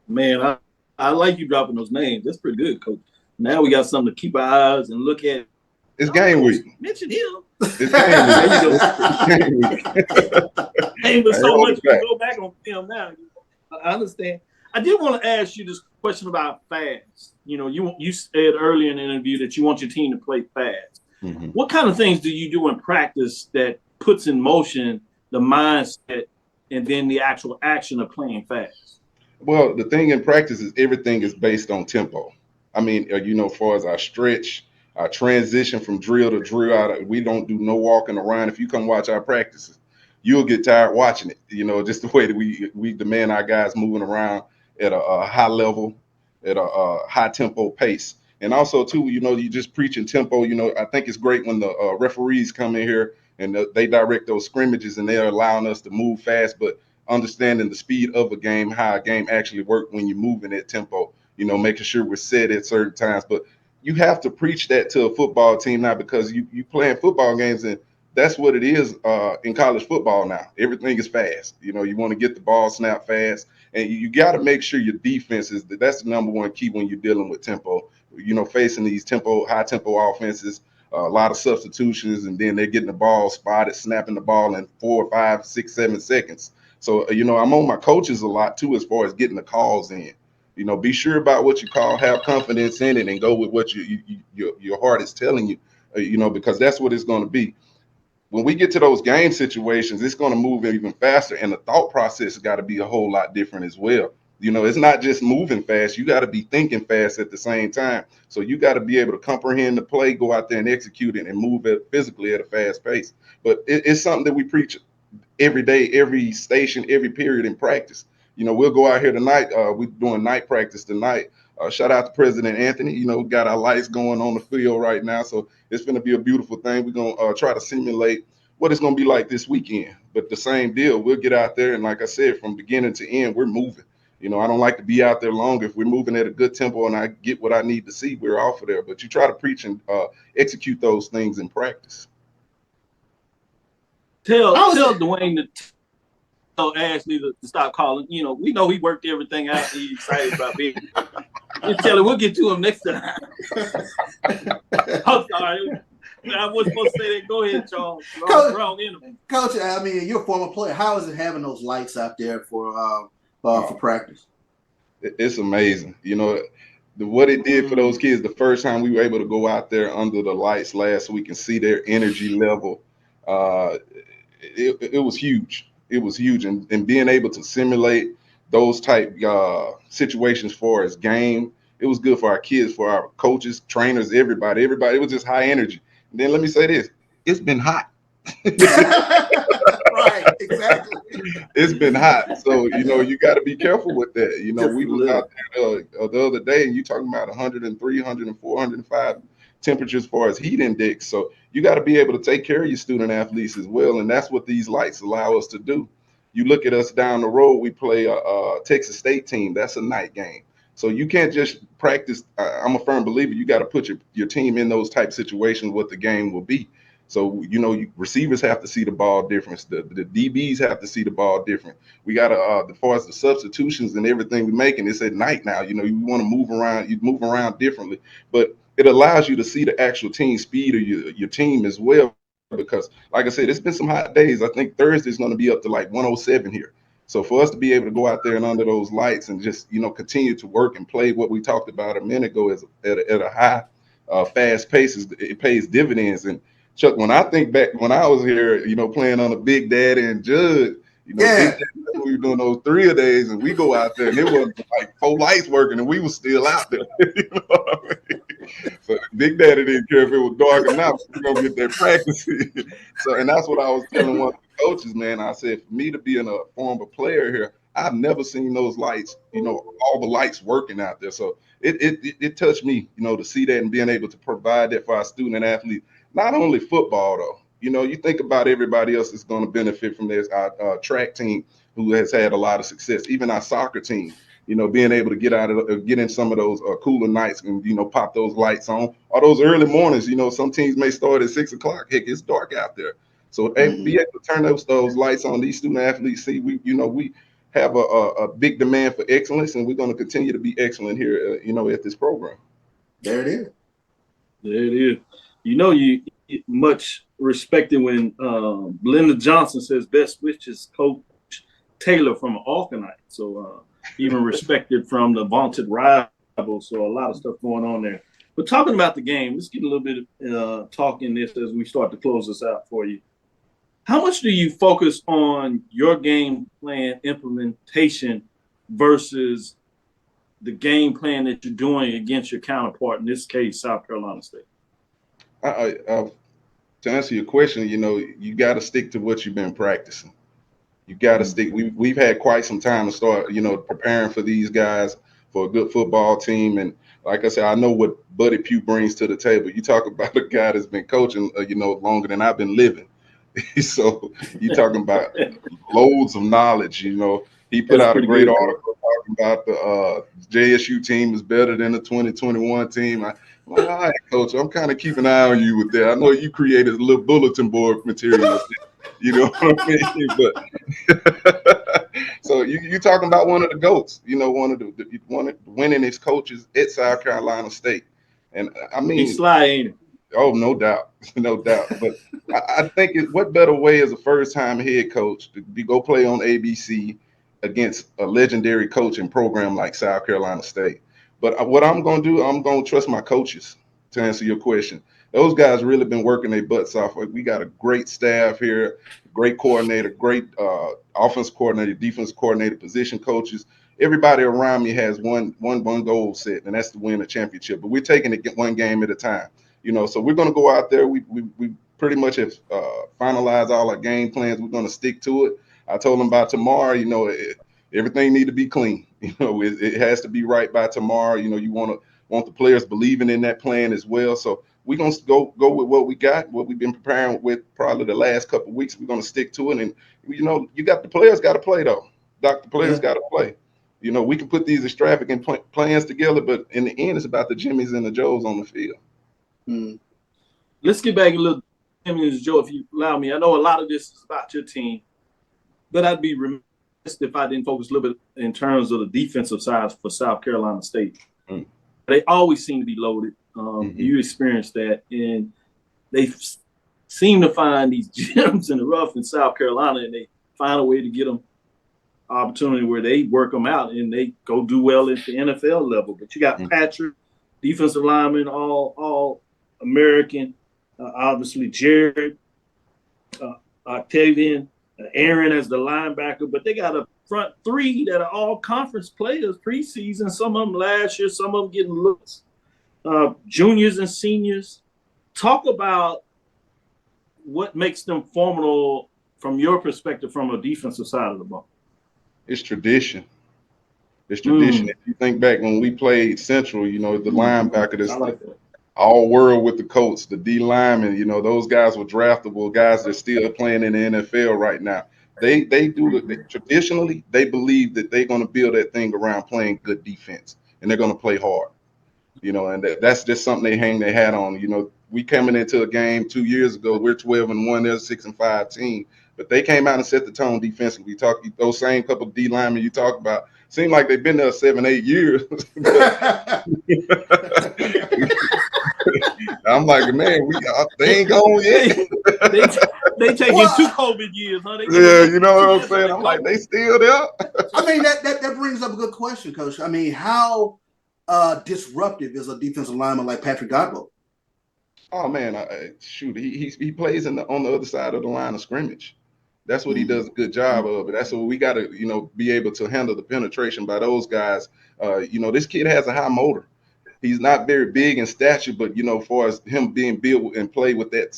Man, I like you dropping those names. That's pretty good, Coach. Now we got something to keep our eyes and look at. It's game week. Mention him. It's game week. Hey, but so much to go back on film now. I understand. I did want to ask you this question about fast. You know, you said earlier in the interview that you want your team to play fast. Mm-hmm. What kind of things do you do in practice that puts in motion the mindset and then the actual action of playing fast? Well, the thing in practice is everything is based on tempo. I mean, you know, as far as our stretch, our transition from drill to drill, we don't do no walking around. If you come watch our practices, you'll get tired watching it. You know, just the way that we demand our guys moving around at a high level, at a high tempo pace. And also, too, you know, you just preaching tempo. You know, I think it's great when the referees come in here and they direct those scrimmages and they're allowing us to move fast, but understanding the speed of a game, how a game actually works when you're moving at tempo, you know, making sure we're set at certain times. But you have to preach that to a football team now, because you playing football games, and that's what it is in college football now. Everything is fast. You know, you want to get the ball snapped fast, and you got to make sure your defense that's the number one key when you're dealing with tempo. You know, facing these high tempo offenses, a lot of substitutions, and then they're getting the ball spotted, snapping the ball in 4, 5, 6, 7 seconds. So, you know, I'm on my coaches a lot too, as far as getting the calls in. You know, be sure about what you call, have confidence in it, and go with what your heart is telling you, you know, because that's what it's going to be. When we get to those game situations, it's going to move even faster, and the thought process has got to be a whole lot different as well. You know, it's not just moving fast. You got to be thinking fast at the same time. So you got to be able to comprehend the play, go out there and execute it, and move it physically at a fast pace. But it's something that we preach every day, every station, every period in practice. You know, we'll go out here tonight. We're doing night practice tonight. Shout out to President Anthony. You know, got our lights going on the field right now. So it's going to be a beautiful thing. We're going to try to simulate what it's going to be like this weekend. But the same deal, we'll get out there. And like I said, from beginning to end, we're moving. You know, I don't like to be out there long. If we're moving at a good tempo and I get what I need to see, we're off of there. But you try to preach and execute those things in practice. Tell Dwayne to tell Ashley to stop calling. You know, we know he worked everything out. He's excited about being. Just tell him we'll get to him next time. I'm sorry. I wasn't supposed to say that. Go ahead, Charles. Wrong interview. Coach, I mean, you're a former player. How is it having those lights out there for practice? It's amazing. You know, what it did for those kids the first time we were able to go out there under the lights last week and see their energy level. It was huge. It was huge. And being able to simulate those type situations for us game, it was good for our kids, for our coaches, trainers, everybody. It was just high energy. And then let me say this, it's been hot. Right, exactly. It's been hot. So, you know, you got to be careful with that. You know, we was out there the other day, and you talking about 103, 104, 105 temperatures as far as heat index. So you got to be able to take care of your student athletes as well. And that's what these lights allow us to do. You look at us down the road, we play a Texas State team. That's a night game. So you can't just practice. I'm a firm believer you got to put your team in those type situations what the game will be. So, receivers have to see the ball different. The DBs have to see the ball different. We got to, as far as the substitutions and everything we're making, it's at night now. You want to move around. You move around differently, but it allows you to see the actual team speed of your team as well. Because, like I said, it's been some hot days. I think Thursday is going to be up to like 107 here. So for us to be able to go out there and under those lights and just, continue to work and play what we talked about a minute ago is at a high, fast pace, it pays dividends. And Chuck, when I think back when I was here, playing on the Big Daddy and Judd, Big Daddy, we were doing those 3 days, and we go out there and it was like 4 lights working and we were still out there. You know what I mean? So Big Daddy didn't care if it was dark or not. We're gonna get that practice. So, and that's what I was telling one of the coaches, man. I said, for me to be in a former player here, I've never seen those lights, all the lights working out there. So it touched me, to see that and being able to provide that for our student athlete. Not only football though, you think about everybody else that's going to benefit from this. Our track team, who has had a lot of success, even our soccer team. Being able to get in some of those cooler nights and, pop those lights on, or those early mornings, some teams may start at 6 o'clock. Heck, it's dark out there. So be able to turn those lights on, these student athletes see, we have a big demand for excellence, and we're going to continue to be excellent here, at this program. There it is. There it is. You much respected when Linda Johnson says best wishes, Coach Taylor from Alkanite. So, even respected from the vaunted rival. So a lot of stuff going on there. But talking about the game, let's get a little bit of talk in this as we start to close this out for you. How much do you focus on your game plan implementation versus the game plan that you're doing against your counterpart, in this case, South Carolina State? To answer your question, you got to stick to what you've been practicing. You got to stick. We've had quite some time to start, preparing for these guys for a good football team. And like I said, I know what Buddy Pough brings to the table. You talk about a guy that's been coaching, longer than I've been living. So you're talking about loads of knowledge. He put out a great article talking about the JSU team is better than the 2021 team. I'm like, all right, Coach, I'm kind of keeping an eye on you with that. I know you created a little bulletin board material. You know what I mean? But so you're talking about one of the GOATs, one of the winningest coaches at South Carolina State. And I mean, he's sly, ain't he? Oh, no doubt. No doubt. But I think what better way as a first-time head coach to go play on ABC against a legendary coaching program like South Carolina State. But what I'm going to do, I'm going to trust my coaches to answer your question. Those guys really been working their butts off. We got a great staff here, great coordinator, great offense coordinator, defense coordinator, position coaches. Everybody around me has one goal set, and that's to win a championship. But we're taking it one game at a time. So we're going to go out there. We pretty much have finalized all our game plans. We're going to stick to it. I told them by tomorrow, everything need to be clean. It has to be right by tomorrow. You want the players believing in that plan as well. So we're going to go with what we got, what we've been preparing with probably the last couple of weeks. We're going to stick to it. And, you got the players got to play, though. The players got to play. We can put these extravagant plans together, but in the end, it's about the Jimmies and the Joes on the field. Let's get back a little, Jimmy and Joe, if you allow me. I know a lot of this is about your team, but I'd be remiss if I didn't focus a little bit in terms of the defensive side for South Carolina State. They always seem to be loaded. You experienced that, and they seem to find these gems in the rough in South Carolina, and they find a way to get them opportunity where they work them out and they go do well at the NFL level. But you got Patrick, defensive lineman, all American, obviously Jared, Octavian, Aaron as the linebacker, but they got a front three that are all conference players preseason. Some of them last year, some of them getting looks. Juniors and seniors. Talk about what makes them formidable from your perspective from a defensive side of the ball. It's tradition. It's tradition. If you think back when we played Central, the linebacker that's all world with the Colts, the D linemen, those guys were draftable guys that are still playing in the NFL right now. They traditionally, they believe that they're going to build that thing around playing good defense, and they're going to play hard. you know, and that's just something they hang their hat on. You know, we coming into a game 2 years ago, we're 12-1, they're a 6-5 team, but they came out and set the tone defensively. Those same couple of D linemen you talk about, seem like they've been there 7-8 years. I'm like, man, they ain't gone yet. they taking 2 COVID years, huh? Yeah, you know what I'm saying? I'm like, they still there. I mean, that brings up a good question, Coach. I mean, how disruptive is a defensive lineman like Patrick Godbolt? Oh man, shoot, he plays on the other side of the line of scrimmage. That's what he does a good job of. But that's what we got to, you know, be able to handle the penetration by those guys. You know, this kid has a high motor. He's not very big in stature, but you know, as far as him being built and play with that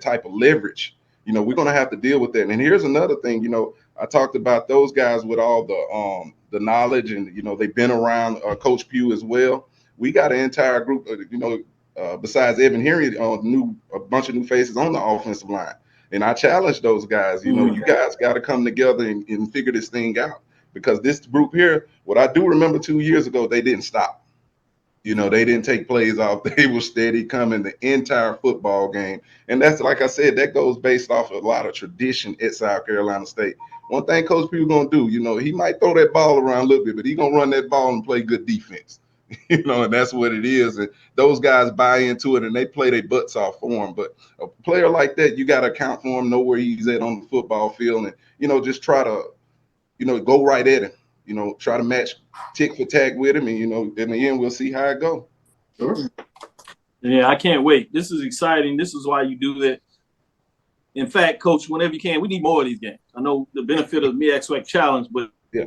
type of leverage, you know, we're gonna have to deal with that. And here's another thing, you know, I talked about those guys with all the knowledge, and you know, they've been around Coach Pough as well. We got an entire group, you know, besides Evan Henry, a bunch of new faces on the offensive line. And I challenge those guys, you know, you guys got to come together and figure this thing out, because this group here, what I do remember 2 years ago, they didn't stop. You know, they didn't take plays off. They were steady coming the entire football game. And that's, like I said, that goes based off of a lot of tradition at South Carolina State. One thing Coach Pough going to do, you know, he might throw that ball around a little bit, but he's going to run that ball and play good defense. You know, and that's what it is. And those guys buy into it and they play their butts off for him. But a player like that, you got to account for him, know where he's at on the football field, and, you know, just try to, you know, go right at him. You know, try to match tick for tack with him, and you know, in the end, we'll see how it goes. Sure. Yeah, I can't wait. This is exciting. This is why you do that. In fact, Coach, whenever you can, we need more of these games. I know the benefit of MEAC SWAC Challenge, but yeah,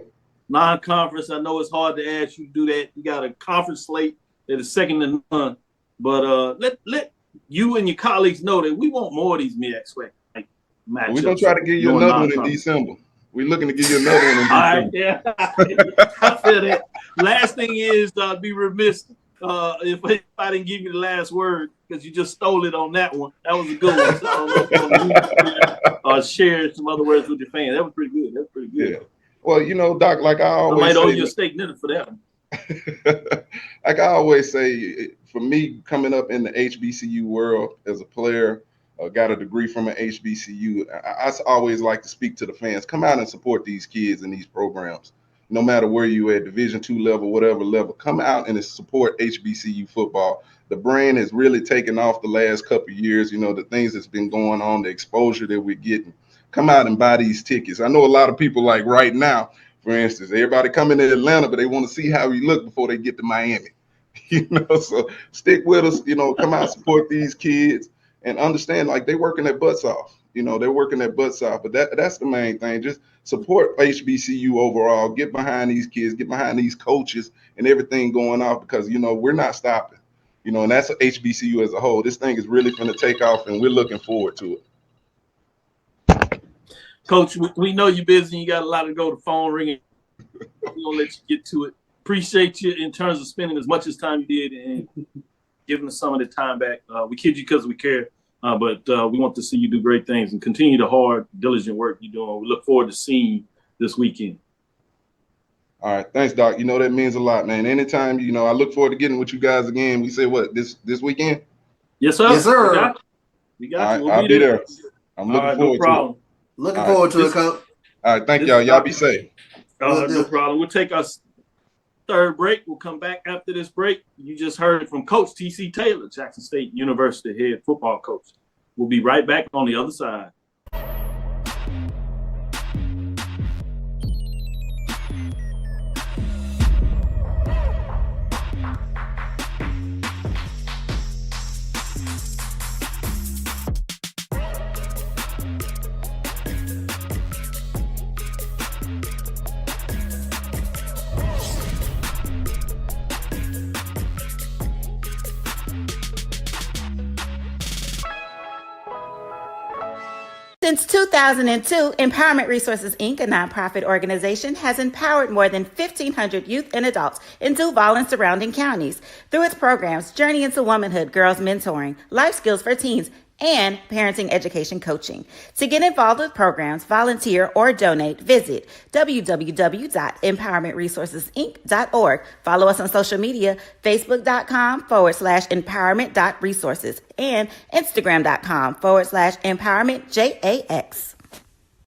non-conference, I know it's hard to ask you to do that. You got a conference slate that is second to none. But let you and your colleagues know that we want more of these MEAC SWAC matchups. We're gonna try to give you another one in December. We're looking to give you another one in December. All right, yeah. I feel that. Last thing is, be remiss if I didn't give you the last word, because you just stole it on that one. That was a good one. So I don't know if share some other words with your fans. That was pretty good. That was pretty good. Yeah. Well, you know, Doc, like I always might owe say, you a steak dinner for that one. Like I always say, for me, coming up in the HBCU world as a player, got a degree from an HBCU. I always like to speak to the fans. Come out and support these kids in these programs. No matter where you at, Division II level, whatever level, come out and support HBCU football. The brand has really taken off the last couple of years. You know, the things that's been going on, the exposure that we're getting. Come out and buy these tickets. I know a lot of people, like right now, for instance, everybody coming to Atlanta, but they want to see how we look before they get to Miami. You know, so stick with us. You know, come out, support these kids. And understand, like, they're working their butts off. You know, they're working their butts off. But that's the main thing. Just support HBCU overall. Get behind these kids. Get behind these coaches and everything going off, because, you know, we're not stopping. You know, and that's HBCU as a whole. This thing is really going to take off, and we're looking forward to it. Coach, we know you're busy. You got a lot to go. The phone ringing. We're going to let you get to it. Appreciate you in terms of spending as much as time you did and giving us some of the time back. We kid you because we care. But we want to see you do great things and continue the hard, diligent work you're doing. We look forward to seeing you this weekend. All right. Thanks, Doc. You know, that means a lot, man. Anytime, you know, I look forward to getting with you guys again. We say what, this weekend? Yes, sir. Yes, sir. We got you. We'll I'll be there. I'm looking forward to it. Looking forward to it, Coach. All right. Thank y'all. Y'all be safe. No problem. We'll take our third break. We'll come back after this break. You just heard from Coach T.C. Taylor, Jackson State University head football coach. We'll be right back on the other side. Since 2002, Empowerment Resources, Inc., a nonprofit organization, has empowered more than 1,500 youth and adults in Duval and surrounding counties. Through its programs, Journey into Womanhood, Girls Mentoring, Life Skills for Teens, and parenting education coaching. To get involved with programs, volunteer, or donate, visit www.empowermentresourcesinc.org. Follow us on social media, facebook.com/empowerment.resources and instagram.com/empowermentjax.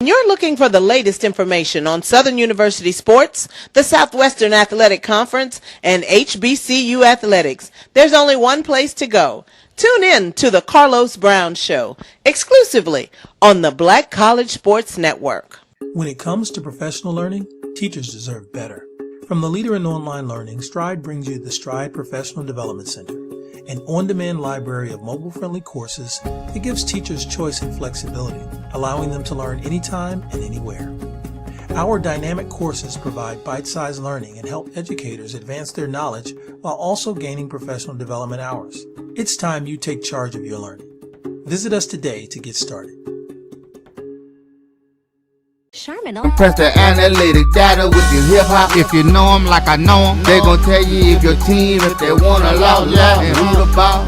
You're looking for the latest information on Southern University sports, the Southwestern Athletic Conference, and HBCU athletics. There's only one place to go. Tune in to the Carlos Brown Show, exclusively on the Black College Sports Network. When it comes to professional learning, teachers deserve better. From the leader in online learning, Stride brings you the Stride Professional Development Center, an on-demand library of mobile-friendly courses that gives teachers choice and flexibility, allowing them to learn anytime and anywhere. Our dynamic courses provide bite-sized learning and help educators advance their knowledge while also gaining professional development hours. It's time you take charge of your learning. Visit us today to get started. Press the analytic data with your hip hop. If you know them like I know them, they gon' tell you if your team, if they want a law, and who the ball.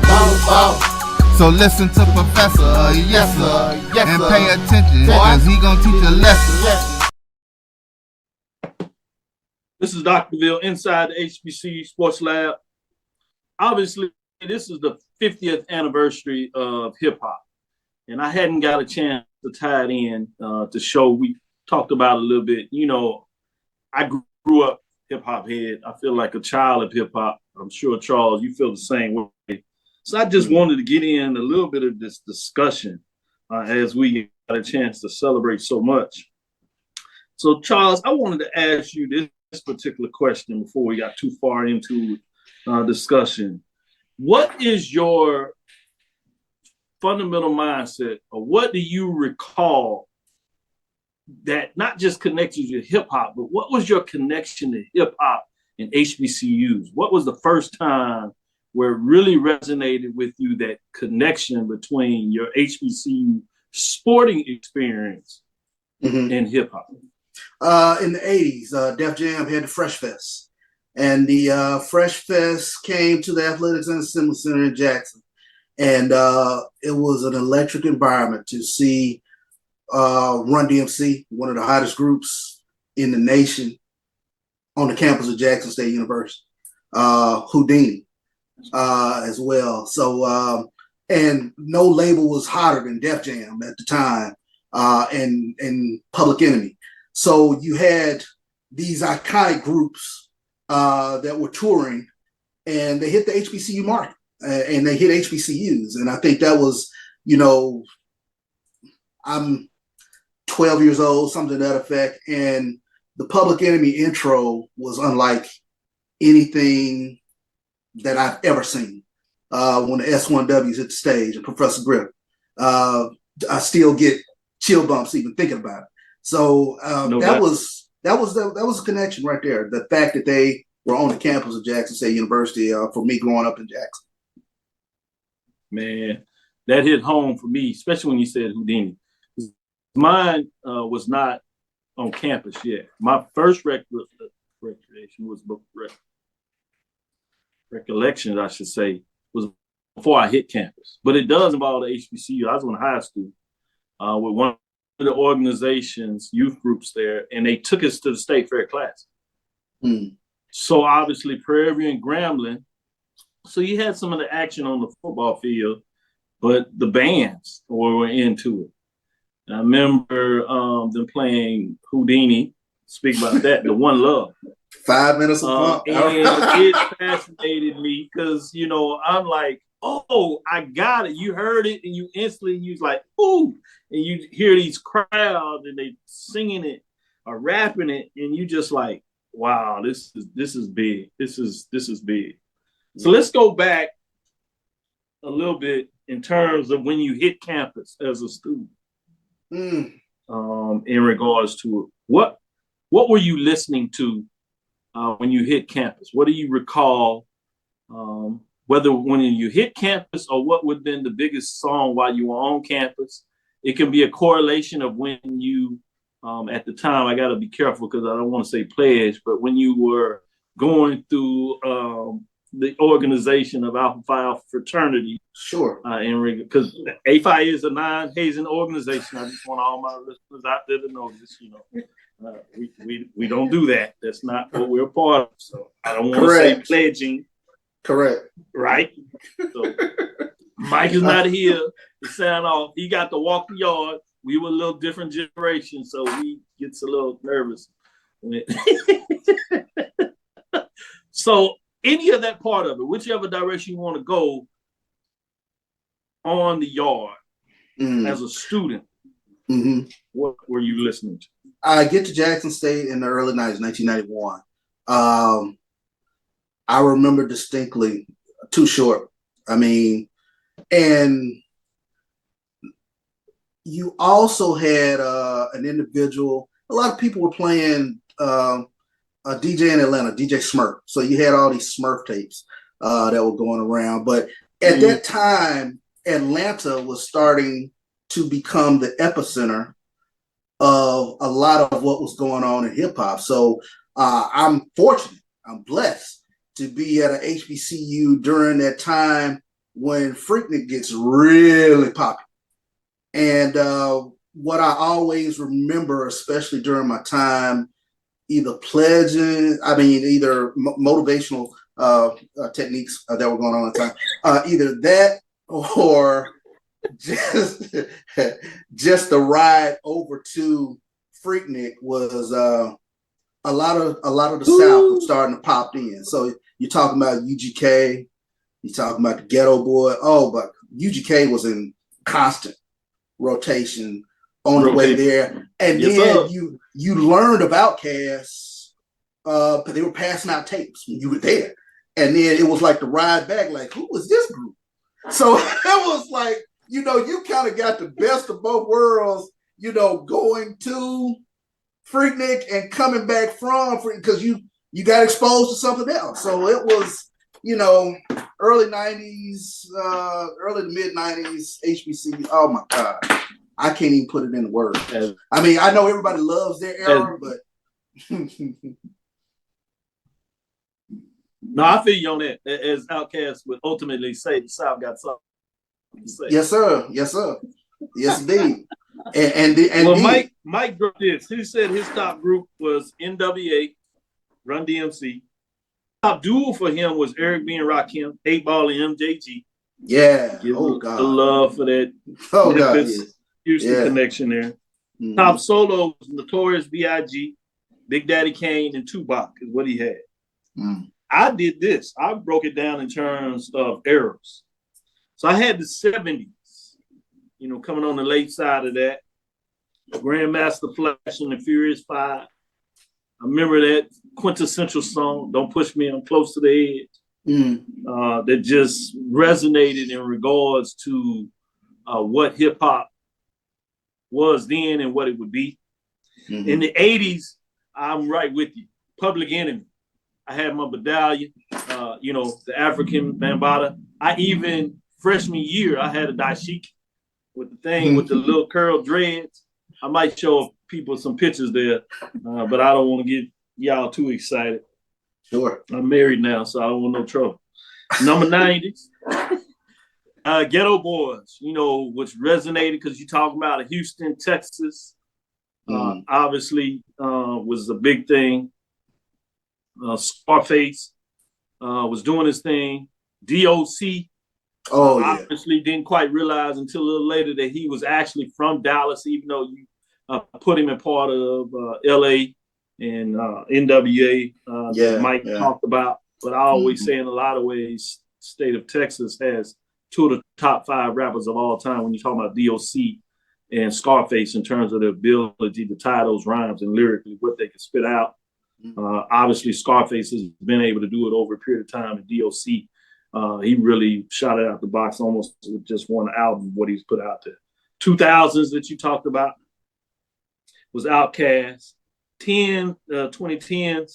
So listen to Professor, yes sir, and pay attention, cause he gon' teach a lesson. This is Dr. Cavil inside the HBCU Sports Lab. Obviously, this is the 50th anniversary of hip hop, and I hadn't got a chance to tie it in to show. We talked about it a little bit. You know, I grew up hip hop head. I feel like a child of hip hop. I'm sure, Charles, you feel the same way. So I just wanted to get in a little bit of this discussion as we got a chance to celebrate so much. So, Charles, I wanted to ask you this particular question before we got too far into discussion. What is your fundamental mindset, or what do you recall that not just connects you to hip hop, but what was your connection to hip hop and HBCUs? What was the first time where it really resonated with you, that connection between your HBCU sporting experience and hip hop? In the 80s, Def Jam had the Fresh Fest. And the Fresh Fest came to the Athletics and Assembly Center in Jackson. And it was an electric environment to see Run DMC, one of the hottest groups in the nation, on the campus of Jackson State University. Houdini as well. So, and no label was hotter than Def Jam at the time, and Public Enemy. So you had these iconic groups that were touring, and they hit the HBCU market, and they hit HBCUs. And I think that was, you know, I'm 12 years old, something to that effect. And the Public Enemy intro was unlike anything that I've ever seen. When the S1Ws hit the stage and Professor Grip, I still get chill bumps even thinking about it. So that was a connection right there. The fact that they were on the campus of Jackson State University for me growing up in Jackson. Man, that hit home for me, especially when you said Houdini. Mine was not on campus yet. My first recollections, I should say, was before I hit campus. But it does involve the HBCU. I was in high school with one of the organizations, youth groups there, and they took us to the State Fair class. So obviously Prairie and Grambling. So you had some of the action on the football field, but the bands were into it. And I remember them playing Houdini, speak about that, the One Love. 5 minutes of fun. And it fascinated me because, you know, I'm like, oh, I got it. You heard it and you instantly, you was like, ooh. And you hear these crowds and they singing it or rapping it. And you just like, wow, this is big. This is big. So let's go back a little bit in terms of when you hit campus as a student. In regards to what were you listening to when you hit campus? What do you recall, whether when you hit campus or what would have been the biggest song while you were on campus? It can be a correlation of when you, at the time, I got to be careful because I don't want to say pledge, but when you were going through the organization of Alpha Phi Alpha fraternity. Sure. Because APHI is a non-hazing organization. I just want all my listeners out there to know this. We don't do that. That's not what we're a part of. So I don't want to say pledging. Correct. Right. So Mike is not here to sign off. He got to walk the yard. We were a little different generation, so he gets a little nervous. So any of that part of it, whichever direction you want to go on the yard as a student, what were you listening to? I get to Jackson State in the early 90s, 1991. I remember distinctly Too Short. I mean, and you also had an individual, a lot of people were playing a DJ in Atlanta, DJ Smurf. So you had all these Smurf tapes that were going around. But at that time, Atlanta was starting to become the epicenter of a lot of what was going on in hip hop. So I'm fortunate, I'm blessed to be at an HBCU during that time when Freaknik gets really popular. And what I always remember, especially during my time, either motivational techniques that were going on at the time, either that or just the ride over to Freaknik was a lot of the South was starting to pop in. So you're talking about UGK, you're talking about the Ghetto Boy. Oh, but UGK was in constant rotation on the way there, and then you learned about Outkast because they were passing out tapes when you were there, and then it was like the ride back. Like, who was this group? So it was like, you kind of got the best of both worlds. Going to Freaknik and coming back from because you got exposed to something else. So it was, early 90s, early to mid 90s, HBCU. Oh my God. I can't even put it in words. I mean, I know everybody loves their era, but no, I feel you on that. As Outkast would ultimately say, the South got something to say. Yes, sir. Yes, sir. Yes, indeed. Mike wrote this. He said his top group was NWA, Run DMC. Top duo for him was Eric B and Rakim, 8 Ball and MJG. Yeah. God. The love for that. Oh God. Yes. Houston connection there. Top solo was Notorious B.I.G., Big Daddy Kane, and Tupac is what he had. I did this. I broke it down in terms of eras. So I had the 70s, coming on the late side of that. Grandmaster Flash and the Furious 5. I remember that quintessential song, Don't Push Me, I'm Close to the Edge. That just resonated in regards to what hip hop was then and what it would be. In the 80s, I'm right with you. Public Enemy. I had my medallion, the African Bambaataa. I even, freshman year, I had a dashiki with the thing with the little curl dreads. I might show people some pictures there, but I don't want to get y'all too excited. Sure. I'm married now, so I don't want no trouble. Number 90s. Ghetto Boys, which resonated because you talking about Houston, Texas. Obviously, was a big thing. Scarface was doing his thing. DOC, obviously didn't quite realize until a little later that he was actually from Dallas, even though you put him in part of LA and NWA. Mike talked about. But I always say in a lot of ways, state of Texas has 2 of the top 5 rappers of all time when you talk about DOC and Scarface in terms of their ability to tie those rhymes and lyrically what they can spit out. Obviously, Scarface has been able to do it over a period of time. And DOC, he really shot it out the box almost with just one album, what he's put out there. 2000s that you talked about was Outkast. 2010s, there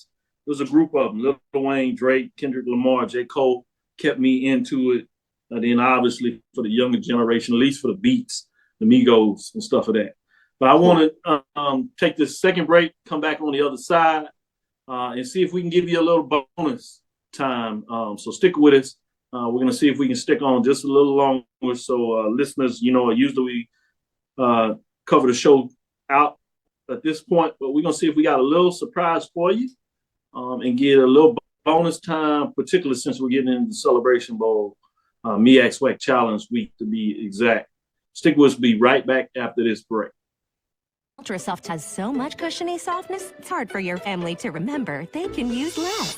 was a group of them. Lil Wayne, Drake, Kendrick Lamar, J. Cole kept me into it. And then obviously for the younger generation, at least for the beats, the Migos and stuff of that. But I want to take this second break, come back on the other side, and see if we can give you a little bonus time. So stick with us. We're going to see if we can stick on just a little longer. So listeners, usually we cover the show out at this point, but we're going to see if we got a little surprise for you and get a little bonus time, particularly since we're getting into the Celebration Bowl, MEAC SWAC Challenge Week to be exact. Stick with us. Be right back after this break. Ultra Soft has so much cushiony softness, it's hard for your family to remember they can use less.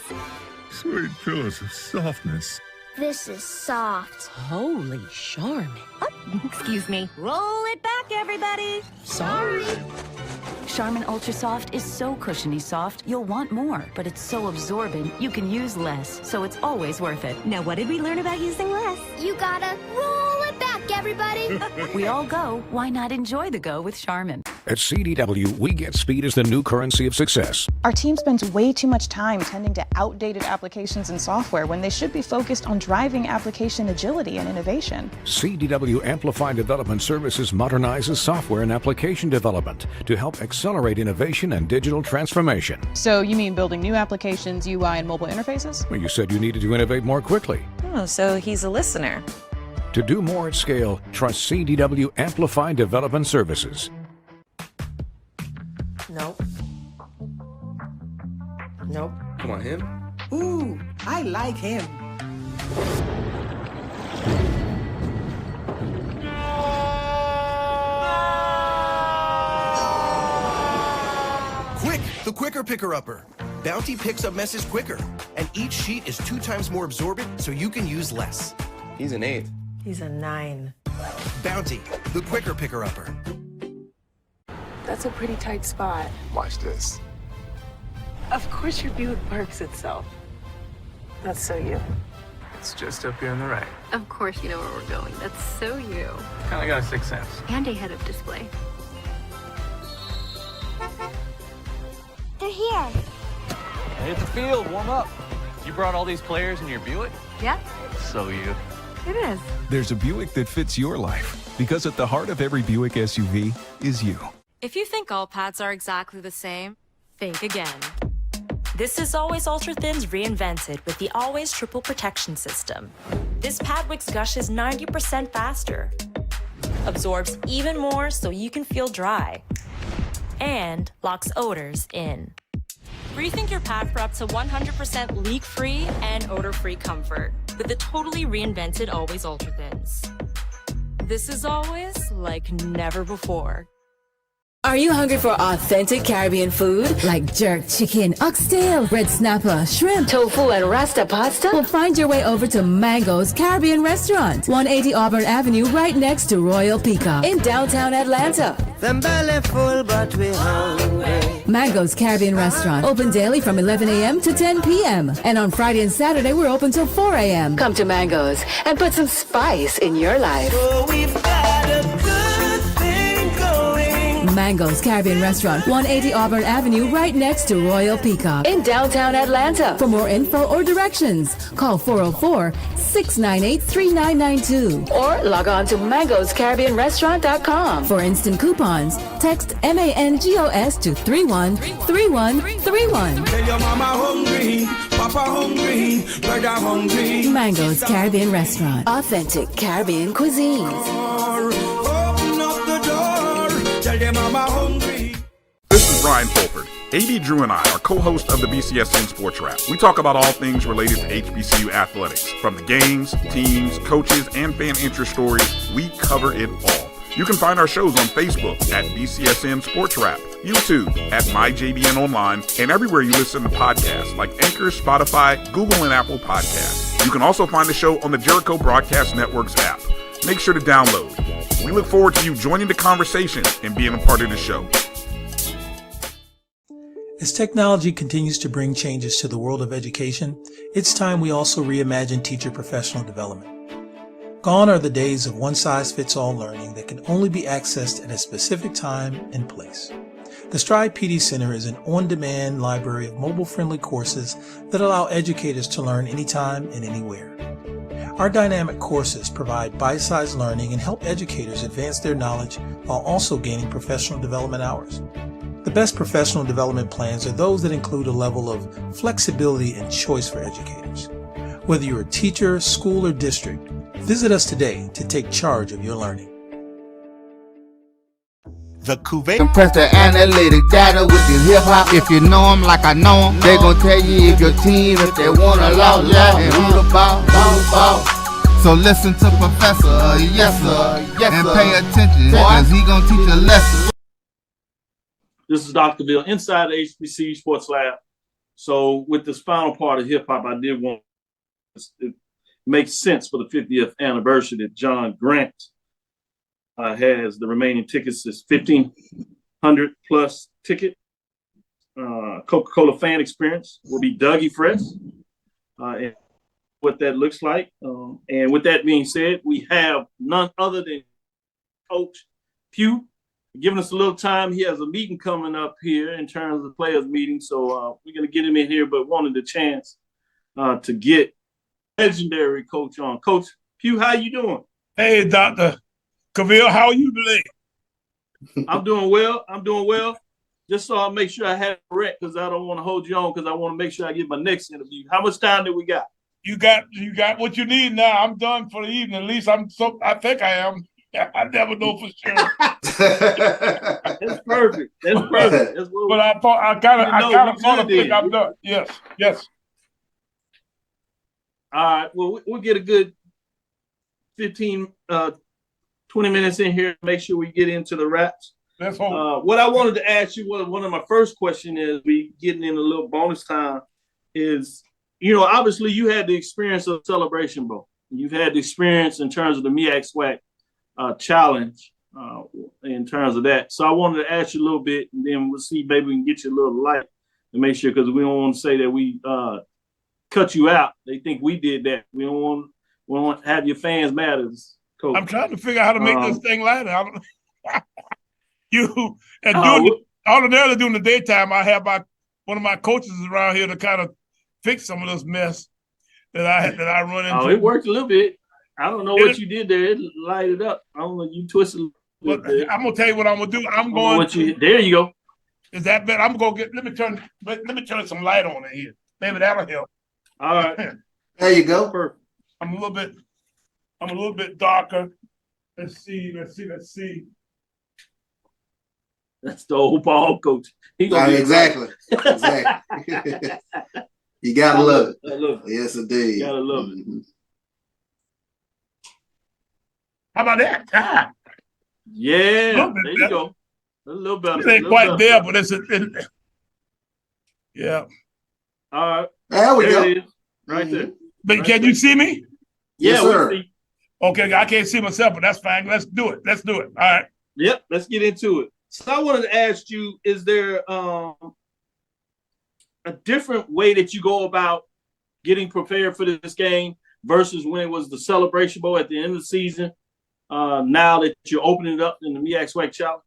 Sweet pillows of softness. This is soft. Holy Charmin. Oh, excuse me. Roll it back, everybody. Sorry. Charmin Ultra Soft is so cushiony soft, you'll want more, but it's so absorbent, you can use less, so it's always worth it. Now, what did we learn about using less? You gotta roll it back, everybody. We all go. Why not enjoy the go with Charmin? At CDW, we get speed as the new currency of success. Our team spends way too much time tending to outdated applications and software when they should be focused on driving application agility and innovation. CDW Amplify Development Services modernizes software and application development to help accelerate innovation and digital transformation. So you mean building new applications, UI, and mobile interfaces? Well, you said you needed to innovate more quickly. Oh, so he's a listener. To do more at scale, trust CDW Amplify Development Services. Nope. Nope. Come on, him? Ooh, I like him. Quick, the quicker picker-upper. Bounty picks up messes quicker, and each sheet is 2 times more absorbent, so you can use less. He's an 8. He's a 9. Bounty, the quicker picker-upper. That's a pretty tight spot. Watch this. Of course your Buick parks itself. That's so you. It's just up here on the right. Of course you know where we're going. That's so you. Kinda got a sixth sense. And a head-up display. They're here. Hit the field, warm up. You brought all these players in your Buick? Yeah, So you. it is. There's a Buick that fits your life, because at the heart of every Buick SUV is you. If you think all pads are exactly the same, think again. This is Always Ultra Thins reinvented with the Always Triple Protection System. This pad wicks gushes 90% faster, absorbs even more so you can feel dry, and locks odors in. Rethink your pad for up to 100% leak-free and odor-free comfort with the totally reinvented Always Ultra Thins. This is always like never before. Are you hungry for authentic Caribbean food like jerk chicken, oxtail, red snapper, shrimp, tofu, and rasta pasta? Well, find your way over to Mango's Caribbean Restaurant, 180 Auburn Avenue, right next to Royal Peacock in downtown Atlanta. Them belly full, but we hungry. Mango's Caribbean Restaurant, open daily from 11 a.m. to 10 p.m. And on Friday and Saturday, we're open till 4 a.m. Come to Mango's and put some spice in your life. Oh, we've got a good thing going. Mango's Caribbean Restaurant, 180 Auburn Avenue, right next to Royal Peacock in downtown Atlanta. For more info or directions, call 404-698-3992 or log on to mangoscaribbeanrestaurant.com. For instant coupons, text MANGOS to 313131. Tell your mama hungry, papa hungry, brother hungry. Mango's Caribbean Restaurant, authentic Caribbean cuisines. Open up the door, tell your mama hungry. This is Brian Fulford. AD Drew and I are co-hosts of the BCSN Sports Lab. We talk about all things related to HBCU athletics. From the games, teams, coaches, and fan interest stories, we cover it all. You can find our shows on Facebook at BCSN Sports Lab, YouTube at MyJBN Online, and everywhere you listen to podcasts like Anchor, Spotify, Google, and Apple Podcasts. You can also find the show on the Jericho Broadcast Network's app. Make sure to download. We look forward to you joining the conversation and being a part of the show. As technology continues to bring changes to the world of education, it's time we also reimagine teacher professional development. Gone are the days of one-size-fits-all learning that can only be accessed at a specific time and place. The Stride PD Center is an on-demand library of mobile-friendly courses that allow educators to learn anytime and anywhere. Our dynamic courses provide bite-sized learning and help educators advance their knowledge while also gaining professional development hours. The The best professional development plans are those that include a level of flexibility and choice for educators. Whether you're a teacher, school, or district, visit us today to take charge of your learning. The Cavil. Compress the analytic data with the hip hop. If you know them like I know them, they gon' tell you if your team, if they want a law, and who the ball. So listen to Professor, yes sir, and pay attention, cause he gon' teach a lesson. This is Dr. Bill inside the HBCU Sports Lab. So with this final part of hip hop, I did want it makes sense for the 50th anniversary that John Grant has the remaining tickets is 1,500 plus ticket. Coca-Cola fan experience will be Dougie Fresh. And what that looks like. And with that being said, we have none other than Coach Pough giving us a little time. He has a meeting coming up here in terms of the players meeting. So we're going to get him in here, but wanted the chance to get legendary coach on. Coach Pough, how you doing? Hey, Dr. Cavil, how are you today? I'm doing well. Just so I'll make sure I have it correct because I don't want to hold you on because I want to make sure I get my next interview. How much time do we got? You got what you need now. I'm done for the evening. At least I think I am. I never know for sure. That's perfect. That's but I kind of think I'm done. Yes. All right. Well, we'll get a good 15, 20 minutes in here to make sure we get into the wraps. Let's hope. What I wanted to ask you, one of my first questions is we getting in a little bonus time is, obviously you had the experience of Celebration Bowl. You've had the experience in terms of the MEAC SWAC challenge in terms of that. So I wanted to ask you a little bit, and then we'll see maybe we can get you a little light and make sure, because we don't want to say that we cut you out. They think we did that. We don't want to have your fans mad at us, Coach. I'm trying to figure out how to make this thing lighter. Ordinarily during the daytime, I have one of my coaches around here to kind of fix some of this mess that I run into. Oh, it worked a little bit. I don't know what you did there. It lighted up. I don't know. You twisted a little bit. I'm gonna tell you what I'm gonna do. There you go. Is that better? I'm gonna let me turn some light on in here. Maybe that'll help. All right. There you go. Perfect. I'm a little bit darker. Let's see. That's the old ball coach. Exactly. You gotta love it. I love it. Yes, indeed. You gotta love it. How about that? Yeah, there you go. A little better. It ain't quite there, but it's yeah. All right. There we go. It is. Right there. But can you see me? Yes, sir. See. Okay, I can't see myself, but that's fine. Let's do it. All right. Yep, let's get into it. So I wanted to ask you, is there a different way that you go about getting prepared for this game versus when it was the Celebration Bowl at the end of the season, now that you're opening it up in the MEAC SWAC Challenge?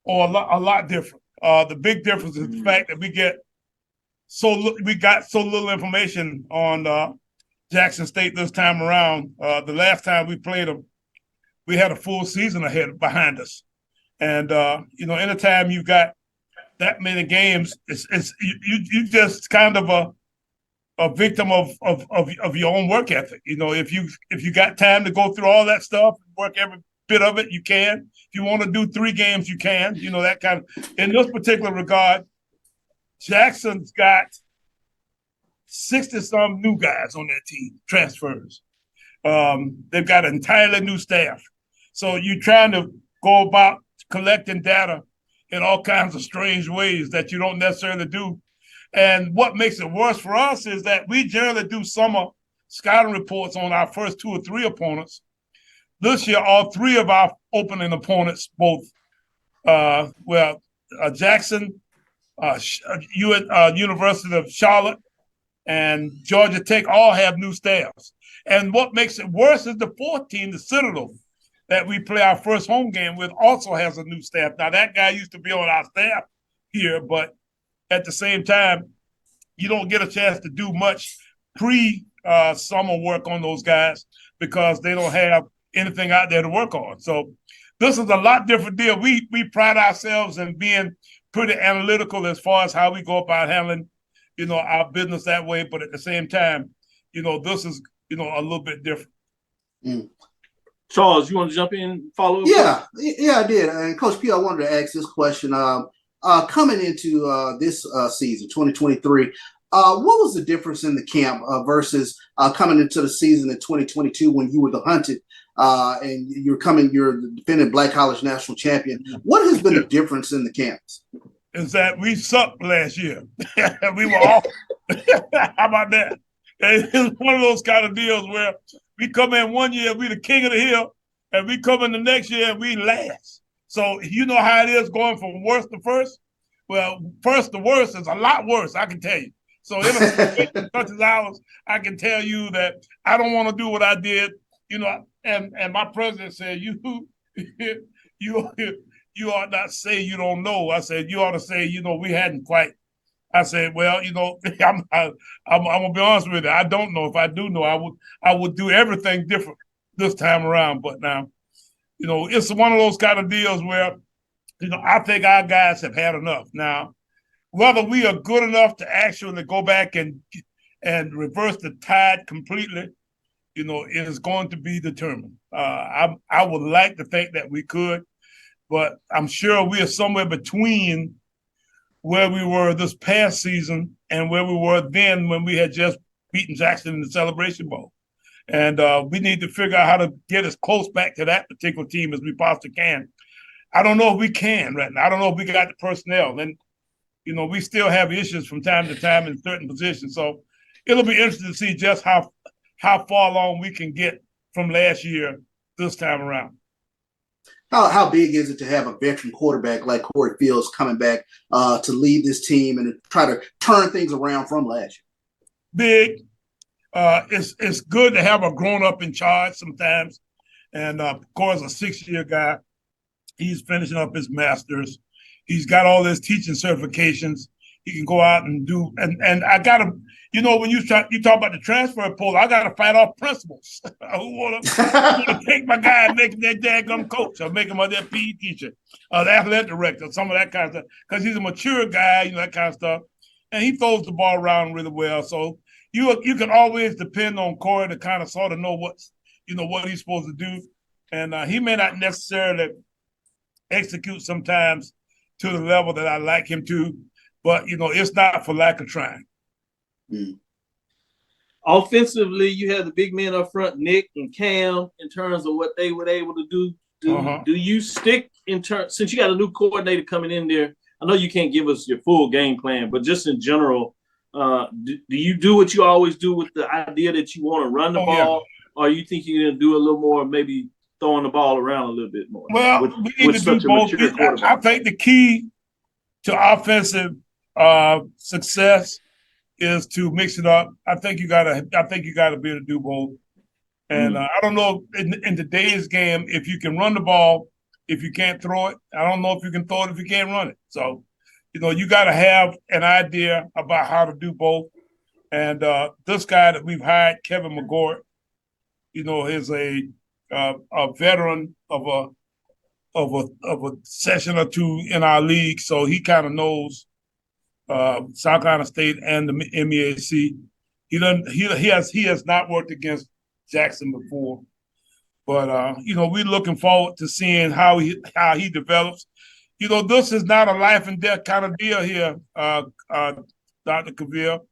Oh, a lot different. The big difference is the fact that we got so little information on Jackson State this time around. The last time we played them, we had a full season behind us. And anytime you've got that many games, it's you just kind of a victim of your own work ethic. If you got time to go through all that stuff, work every bit of it, you can. If you want to do 3 games, you can. That kind of. In this particular regard, Jackson's got 60-some new guys on their team, transfers. They've got an entirely new staff. So you're trying to go about collecting data in all kinds of strange ways that you don't necessarily do. And what makes it worse for us is that we generally do summer scouting reports on our first 2 or 3 opponents. This year, all 3 of our opening opponents, both Jackson, University of Charlotte, and Georgia Tech all have new staffs. And what makes it worse is the 4th team, the Citadel, that we play our first home game with, also has a new staff. Now, that guy used to be on our staff here, but at the same time, you don't get a chance to do much pre-summer work on those guys because they don't have anything out there to work on. So this is a lot different deal. We pride ourselves in being pretty analytical as far as how we go about handling, our business that way. But at the same time, this is, a little bit different. Charles, you want to jump in and follow up? Yeah, I did. And Coach P, I wanted to ask this question. Coming into this season, 2023, what was the difference in the camp versus coming into the season in 2022 when you were the hunted and you're the defending Black College national champion? What has been the difference in the camps? Is that we sucked last year. We were all. How about that? It's one of those kind of deals where we come in one year, we the king of the hill, and we come in the next year and we last. So you know how it is going from worst to first? Well, first to worst is a lot worse, I can tell you. So in a situation such as ours, I can tell you that I don't want to do what I did, and my president said, you ought not say you don't know. I said, you ought to say, we hadn't quite. I said, well, I'm gonna be honest with you. I don't know. If I do know, I would do everything different this time around. But now, it's one of those kind of deals where, I think our guys have had enough. Now, whether we are good enough to actually go back and reverse the tide completely, it is going to be determined. I would like to think that we could, but I'm sure we are somewhere between where we were this past season and where we were then when we had just beaten Jackson in the Celebration Bowl. And we need to figure out how to get as close back to that particular team as we possibly can. I don't know if we can right now. I don't know if we got the personnel. And, we still have issues from time to time in certain positions. So it'll be interesting to see just how far along we can get from last year this time around. How big is it to have a veteran quarterback like Corey Fields coming back to lead this team and try to turn things around from last year? Big. It's good to have a grown-up in charge sometimes. And, of course, a 6-year guy. He's finishing up his master's. He's got all his teaching certifications. He can go out and do. And I got to, when you talk about the transfer portal, I got to fight off principals who want to take my guy and make him their daggum coach or make him their PE teacher, the athletic director, some of that kind of stuff. Because he's a mature guy, that kind of stuff. And he throws the ball around really well. So you can always depend on Corey to kind of sort of know what he's supposed to do. And he may not necessarily execute sometimes to the level that I like him to, but it's not for lack of trying. Offensively, you have the big men up front, Nick and Cam, in terms of what they were able to do. Do you stick since you got a new coordinator coming in there? I know you can't give us your full game plan, but just in general, do you do what you always do with the idea that you want to run the ball, or you think you're going to do a little more, maybe throwing the ball around a little bit more? Well, we need to do both. I think the key to offensive success is to mix it up. I think you gotta be able to do both. And I don't know in today's game if you can run the ball, if you can't throw it. I don't know if you can throw it if you can't run it. So, you got to have an idea about how to do both. And this guy that we've hired, Kevin McGort, is a veteran of a session or two in our league, so he kind of knows South Carolina State and the MEAC. He has not worked against Jackson before, but we're looking forward to seeing how he develops. This is not a life and death kind of deal here, Dr. Cavil.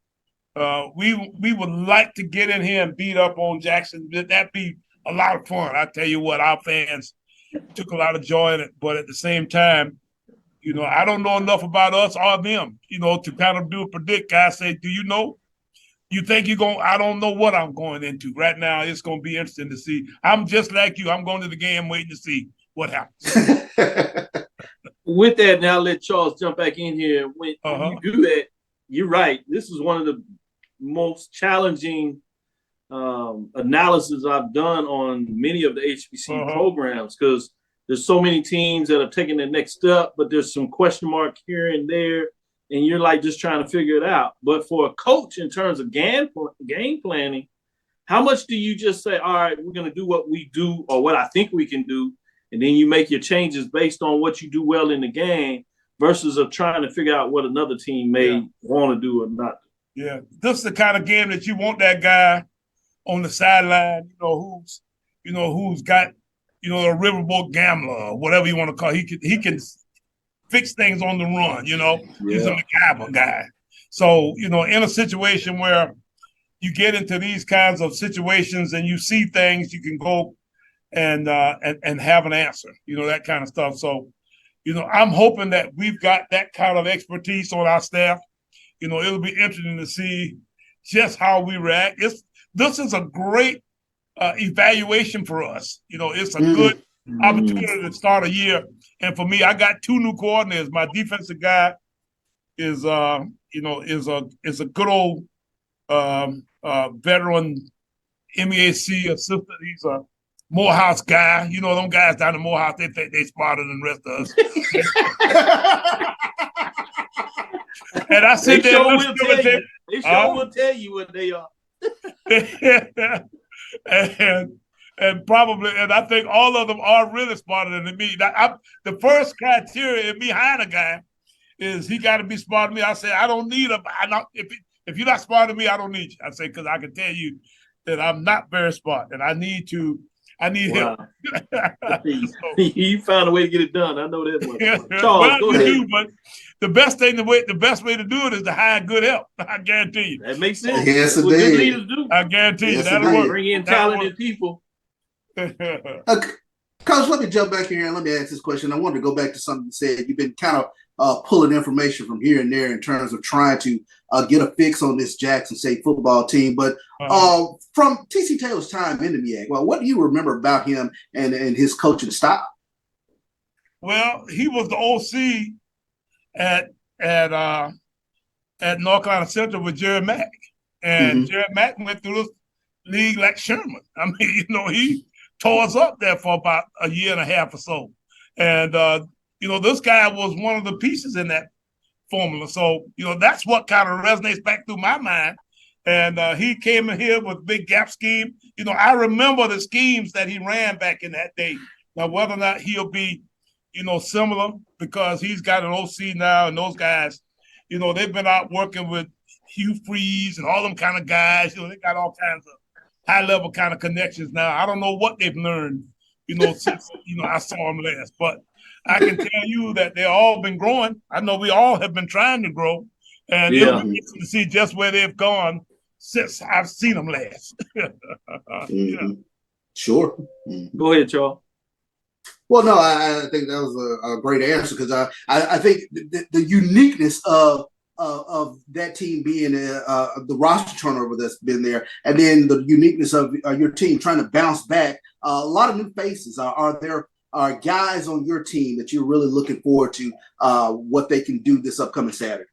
We would like to get in here and beat up on Jackson. That'd be a lot of fun. I tell you what, our fans took a lot of joy in it, but at the same time, I don't know enough about us or them, to kind of predict. Guys say, do you know? You think you're going? I don't know what I'm going into right now. It's going to be interesting to see. I'm just like you. I'm going to the game waiting to see what happens. With that, now let Charles jump back in here. When you do that, you're right. This is one of the most challenging analysis I've done on many of the HBCU programs, because there's so many teams that are taking the next step, but there's some question mark here and there, and you're like just trying to figure it out. But for a coach, in terms of game planning, how much do you just say, all right, we're going to do what we do or what I think we can do, and then you make your changes based on what you do well in the game, versus of trying to figure out what another team may want to do or not. Yeah, this is the kind of game that you want that guy on the sideline, who's got, a riverboat gambler or whatever you want to call it. He can fix things on the run, He's a MacGyver guy. So, in a situation where you get into these kinds of situations and you see things, you can go and have an answer, that kind of stuff. So, I'm hoping that we've got that kind of expertise on our staff. It'll be interesting to see just how we react. This is a great evaluation for us. It's a good opportunity to start a year. And for me, I got 2 new coordinators. My defensive guy is a good old veteran MEAC assistant. He's a Morehouse guy. Them guys down in Morehouse, they think they smarter than the rest of us. And I sit there and listen to them. They sure will tell you what they are. and I think all of them are really smarter than me. The first criteria in me hiring a guy is he got to be smarter than me. I say I don't need him. If you're not smarter than me, I don't need you. I say because I can tell you that I'm not very smart, and I need help. You found a way to get it done. I know that one. Charles, go ahead. But the best way to do it is to hire good help. I guarantee you. That makes sense. Yes, That's what good leaders do. I guarantee you that'll work. Bring in talented people. Coach, let me jump back here and let me ask this question. I wanted to go back to something you said. You've been kind of pulling information from here and there in terms of trying to get a fix on this Jackson State football team. But from T.C. Taylor's time in the MEAC, well, what do you remember about him and his coaching style? Well, he was the OC at North Carolina Central with Jerry Mack. And Jerry Mack went through this league like Sherman. I mean, he tore us up there for about a year and a half or so. And, this guy was one of the pieces in that formula. So, that's what kind of resonates back through my mind. And he came in here with big gap scheme. I remember the schemes that he ran back in that day. Now, whether or not he'll be, similar, because he's got an OC now, and those guys, they've been out working with Hugh Freeze and all them kind of guys. They got all kinds of high-level kind of connections now. I don't know what they've learned, since, I saw them last. But I can tell you that they've all been growing. I know we all have been trying to grow. And it'll be interesting to see just where they've gone since I've seen them last. Sure. Go ahead, Charles. Well, no, I think that was a great answer because I think the uniqueness of that team being the roster turnover that's been there, and then the uniqueness of your team trying to bounce back. A lot of new faces. Are there guys on your team that you're really looking forward to what they can do this upcoming Saturday?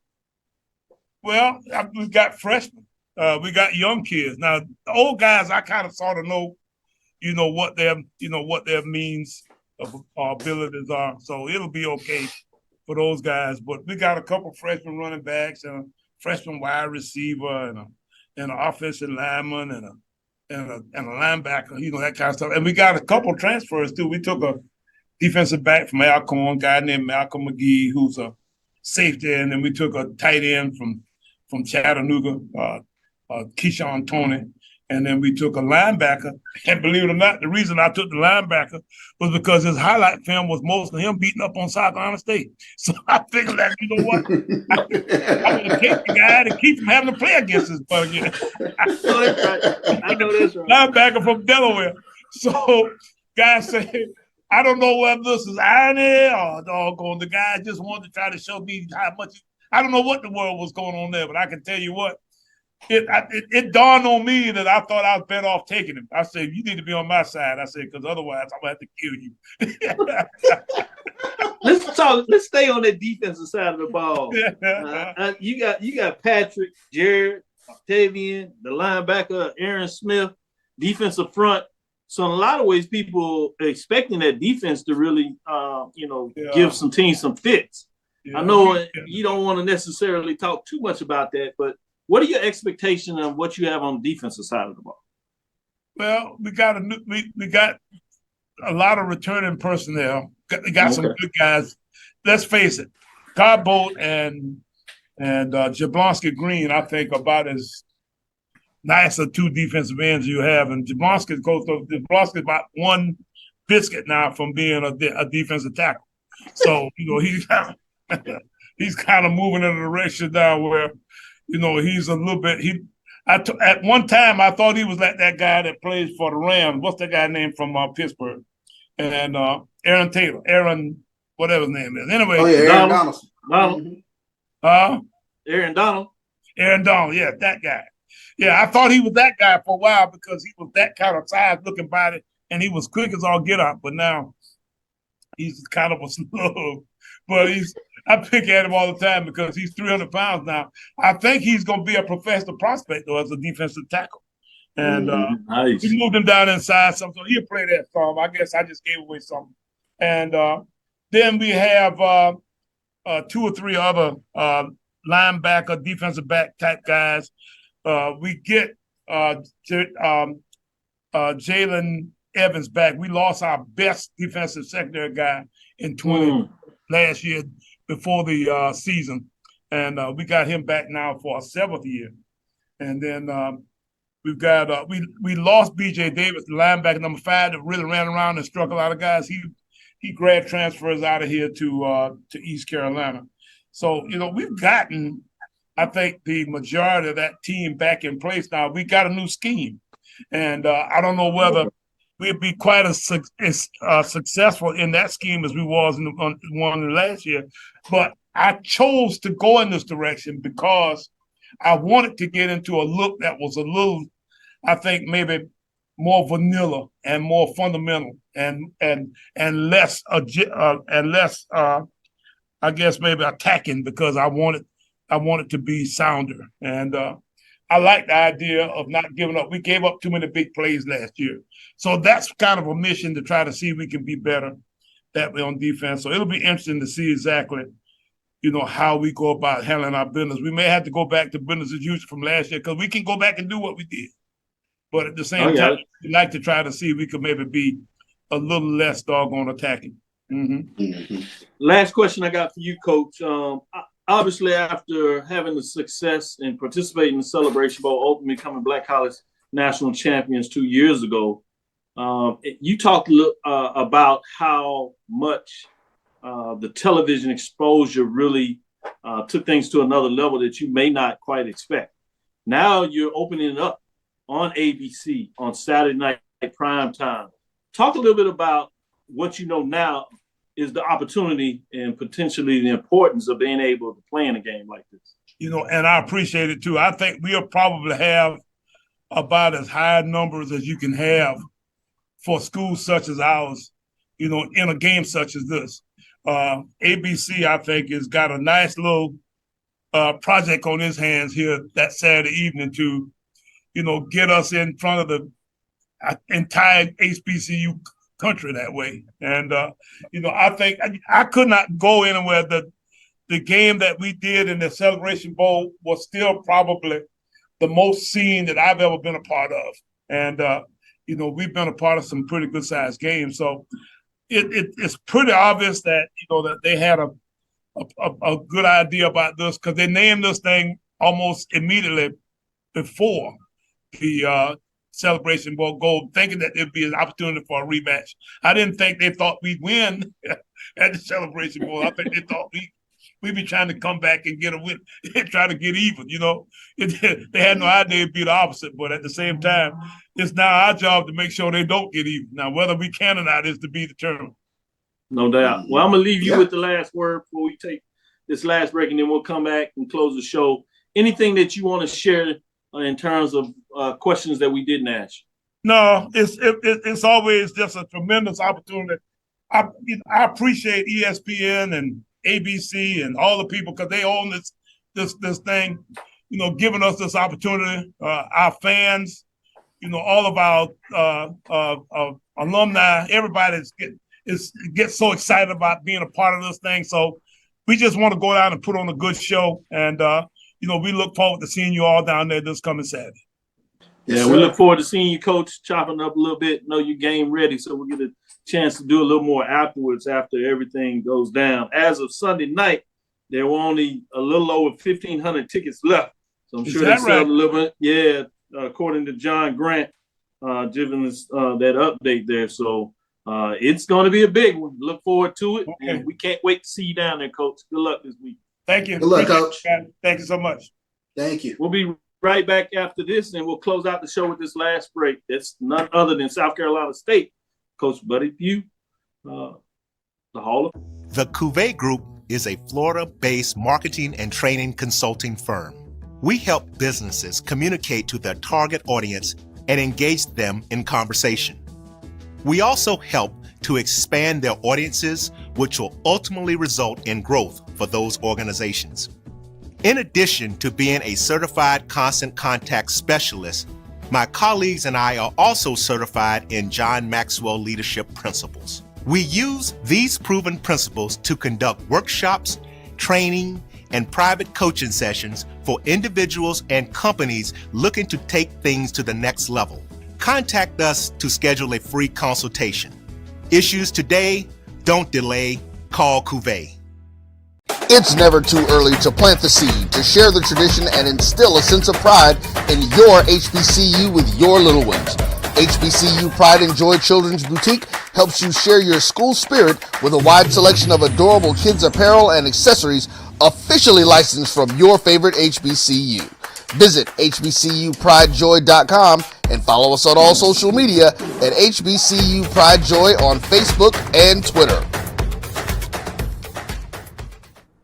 Well, we've got freshmen. We got young kids. Now, the old guys, I kind of sort of know, what their means of abilities are. So it'll be okay for those guys. But we got a couple freshman running backs and a freshman wide receiver and an offensive lineman and a linebacker, that kind of stuff. And we got a couple transfers too. We took a defensive back from Alcorn, a guy named Malcolm McGee, who's a safety, and then we took a tight end from Chattanooga, Keyshawn Toney. And then we took a linebacker. And believe it or not, the reason I took the linebacker was because his highlight film was mostly him beating up on South Carolina State. So I figured that, what? I'm going to take the guy to keep him having to play against his butt again. I know that's right. Linebacker from Delaware. So guys say, I don't know whether this is irony or doggone. The guy just wanted to try to show me how much. I don't know what the world was going on there, but I can tell you what. It dawned on me that I thought I was better off taking him. I said, you need to be on my side. I said, because otherwise I'm going to have to kill you. Let's stay on that defensive side of the ball. You got Patrick, Jared, Octavian, the linebacker, Aaron Smith, defensive front. So in a lot of ways, people are expecting that defense to really, give some teams some fits. Yeah. I know you don't want to necessarily talk too much about that, but what are your expectations of what you have on the defensive side of the ball? Well, we got a lot of returning personnel. We got some good guys. Let's face it, Godbolt and Jablonski Green, I think, about as nice a two defensive ends you have. And Jablonski's about one biscuit now from being a defensive tackle. So, he's kind of moving in a direction now where, he's a little bit at one time I thought he was like that guy that plays for the Rams. What's that guy named from Pittsburgh? And Aaron Taylor, whatever his name is. Anyway, Aaron Donaldson. Aaron Donald. Aaron Donald, yeah, that guy. Yeah, I thought he was that guy for a while because he was that kind of size looking body and he was quick as all get up. But now he's kind of a slug. But I pick at him all the time because he's 300 pounds now. I think he's going to be a professional prospect though as a defensive tackle. And nice. We moved him down inside some, so he'll play that some. I guess I just gave away something. And then we have 2 or 3 other linebacker, defensive back type guys. We get Jalen Evans back. We lost our best defensive secondary guy in last year before the season. And we got him back now for a 7th year. And then we've got we lost B.J. Davis, the linebacker number 5, that really ran around and struck a lot of guys. He grad transfers out of here to East Carolina. So, we've gotten, I think, the majority of that team back in place now. We got a new scheme. And I don't know whether we'll be quite as successful in that scheme as we was in the one last year. But I chose to go in this direction because I wanted to get into a look that was a little, I think, maybe more vanilla and more fundamental and less I guess maybe attacking because I wanted to be sounder. And I like the idea of not giving up. We gave up too many big plays last year. So that's kind of a mission to try to see if we can be better that way on defense. So it'll be interesting to see exactly, how we go about handling our business. We may have to go back to business as usual from last year because we can go back and do what we did. But at the same time, we'd like to try to see if we could maybe be a little less doggone attacking. Last question I got for you, Coach. Obviously, after having the success and participating in the Celebration Bowl, ultimately becoming Black College National Champions 2 years ago, you talked about how much the television exposure really took things to another level that you may not quite expect. Now you're opening it up on ABC on Saturday night prime time. Talk a little bit about what you know now is the opportunity and potentially the importance of being able to play in a game like this. And I appreciate it too. I think we'll probably have about as high numbers as you can have for schools such as ours, in a game such as this. ABC, I think, has got a nice little project on his hands here that Saturday evening to, get us in front of the entire HBCU country that way. And, I think I could not go anywhere. The game that we did in the Celebration Bowl was still probably the most seen that I've ever been a part of. And, we've been a part of some pretty good sized games. So it's pretty obvious that, that they had a good idea about this because they named this thing almost immediately before the Celebration Bowl goal, thinking that there'd be an opportunity for a rematch. I didn't think they thought we'd win at the Celebration Bowl. I think they thought we'd be trying to come back and get a win and try to get even, They had no idea it'd be the opposite, but at the same time, it's now our job to make sure they don't get even. Now, whether we can or not is to be determined. No doubt. Well, I'm going to leave you with the last word before we take this last break, and then we'll come back and close the show. Anything that you want to share in terms of questions that we didn't ask? No, it's always just a tremendous opportunity. I appreciate ESPN and ABC and all the people because they own this thing, giving us this opportunity. Our fans, all of our alumni, everybody gets so excited about being a part of this thing. So we just want to go down and put on a good show, and we look forward to seeing you all down there this coming Saturday. Yeah, we look forward to seeing you, Coach, chopping up a little bit. Know you game ready, so we'll get a chance to do a little more afterwards after everything goes down. As of Sunday night, there were only a little over 1,500 tickets left. So I'm Is sure they that sold right? a little bit. Yeah, according to John Grant, giving us that update there. So it's going to be a big one. Look forward to it. Okay. And we can't wait to see you down there, Coach. Good luck this week. Thank you. Good luck, Appreciate Coach. it, man. Thank you so much. Thank you. We'll be right back after this, and we'll close out the show with this last break. That's none other than South Carolina State. Coach Buddy Pough, the Hall of The Cavil Group is a Florida-based marketing and training consulting firm. We help businesses communicate to their target audience and engage them in conversation. We also help to expand their audiences, which will ultimately result in growth for those organizations. In addition to being a certified constant contact specialist, my colleagues and I are also certified in John Maxwell Leadership Principles. We use these proven principles to conduct workshops, training, and private coaching sessions for individuals and companies looking to take things to the next level. Contact us to schedule a free consultation. Issues today, don't delay, call Cavil. It's never too early to plant the seed, to share the tradition, and instill a sense of pride in your HBCU with your little ones. HBCU Pride and Joy Children's Boutique helps you share your school spirit with a wide selection of adorable kids apparel and accessories officially licensed from your favorite HBCU. Visit hbcupridejoy.com and follow us on all social media at HBCU Pride Joy on Facebook and Twitter.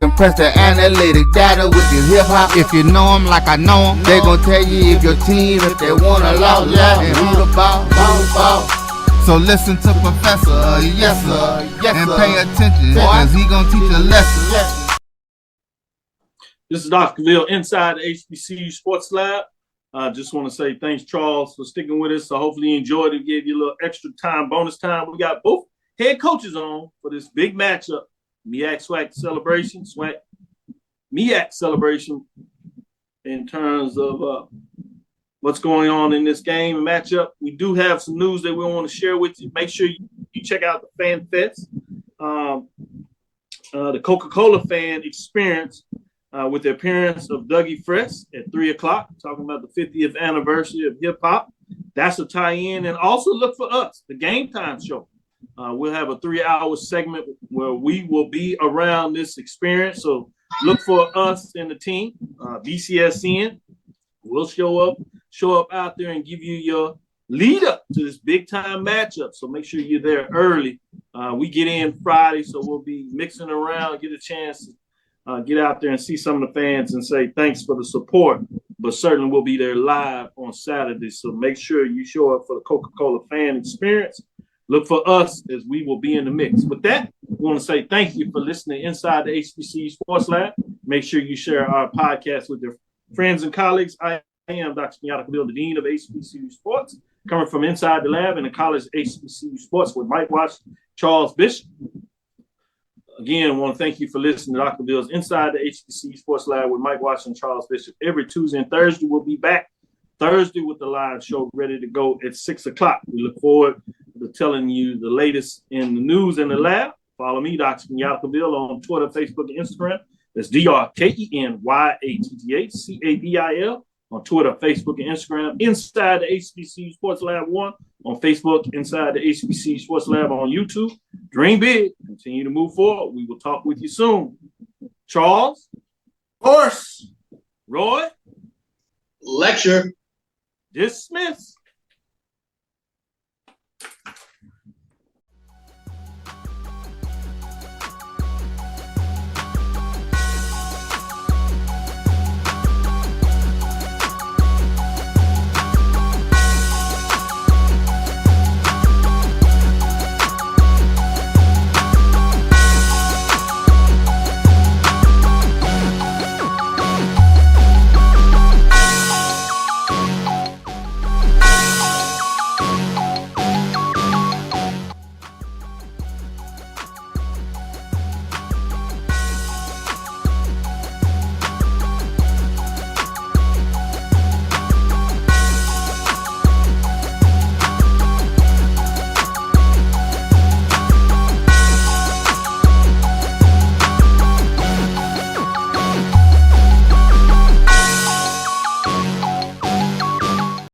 Compress the analytic data with your hip hop. If you know them like I know them, they gon' tell you if your team, if they wanna loud and who the ball. So listen to Professor, yes sir, and pay attention, cause he gon' teach a lesson. This is Dr. Cavil inside the HBCU Sports Lab. I just want to say thanks, Charles, for sticking with us. So hopefully you enjoyed it. Gave you a little extra time, bonus time. We got both head coaches on for this big matchup. MEAC SWAC celebration, MEAC celebration in terms of what's going on in this game and matchup. We do have some news that we want to share with you. Make sure you check out the Fan Fest, the Coca-Cola fan experience with the appearance of Dougie Fresh at 3 o'clock, talking about the 50th anniversary of hip hop. That's a tie-in. And also look for us, the Game Time Show. We'll have a 3-hour segment where we will be around this experience. So look for us and the team, BCSN. We'll show up out there and give you your lead up to this big time matchup. So make sure you're there early. We get in Friday, so we'll be mixing around, get a chance to get out there and see some of the fans and say thanks for the support. But certainly we'll be there live on Saturday. So make sure you show up for the Coca-Cola fan experience. Look for us as we will be in the mix. With that, we want to say thank you for listening inside the HBCU Sports Lab. Make sure you share our podcast with your friends and colleagues. I am Dr. Kenyatta Cavil, the Dean of HBCU Sports, coming from inside the lab in the college HBCU Sports with Mike Watch, Charles Bishop. Again, I want to thank you for listening to Dr. Cavil's Inside the HBCU Sports Lab with Mike Watch and Charles Bishop. Every Tuesday and Thursday, we'll be back Thursday with the live show ready to go at 6 o'clock. We look forward to telling you the latest in the news in the lab. Follow me, Dr. Kenyatta Cavil, on Twitter, Facebook, and Instagram. That's DrKenyattaCavil on Twitter, Facebook, and Instagram. Inside the HBCU Sports Lab 1 on Facebook. Inside the HBCU Sports Lab on YouTube. Dream big. Continue to move forward. We will talk with you soon. Charles? Of course. Roy? Lecture. Dismiss.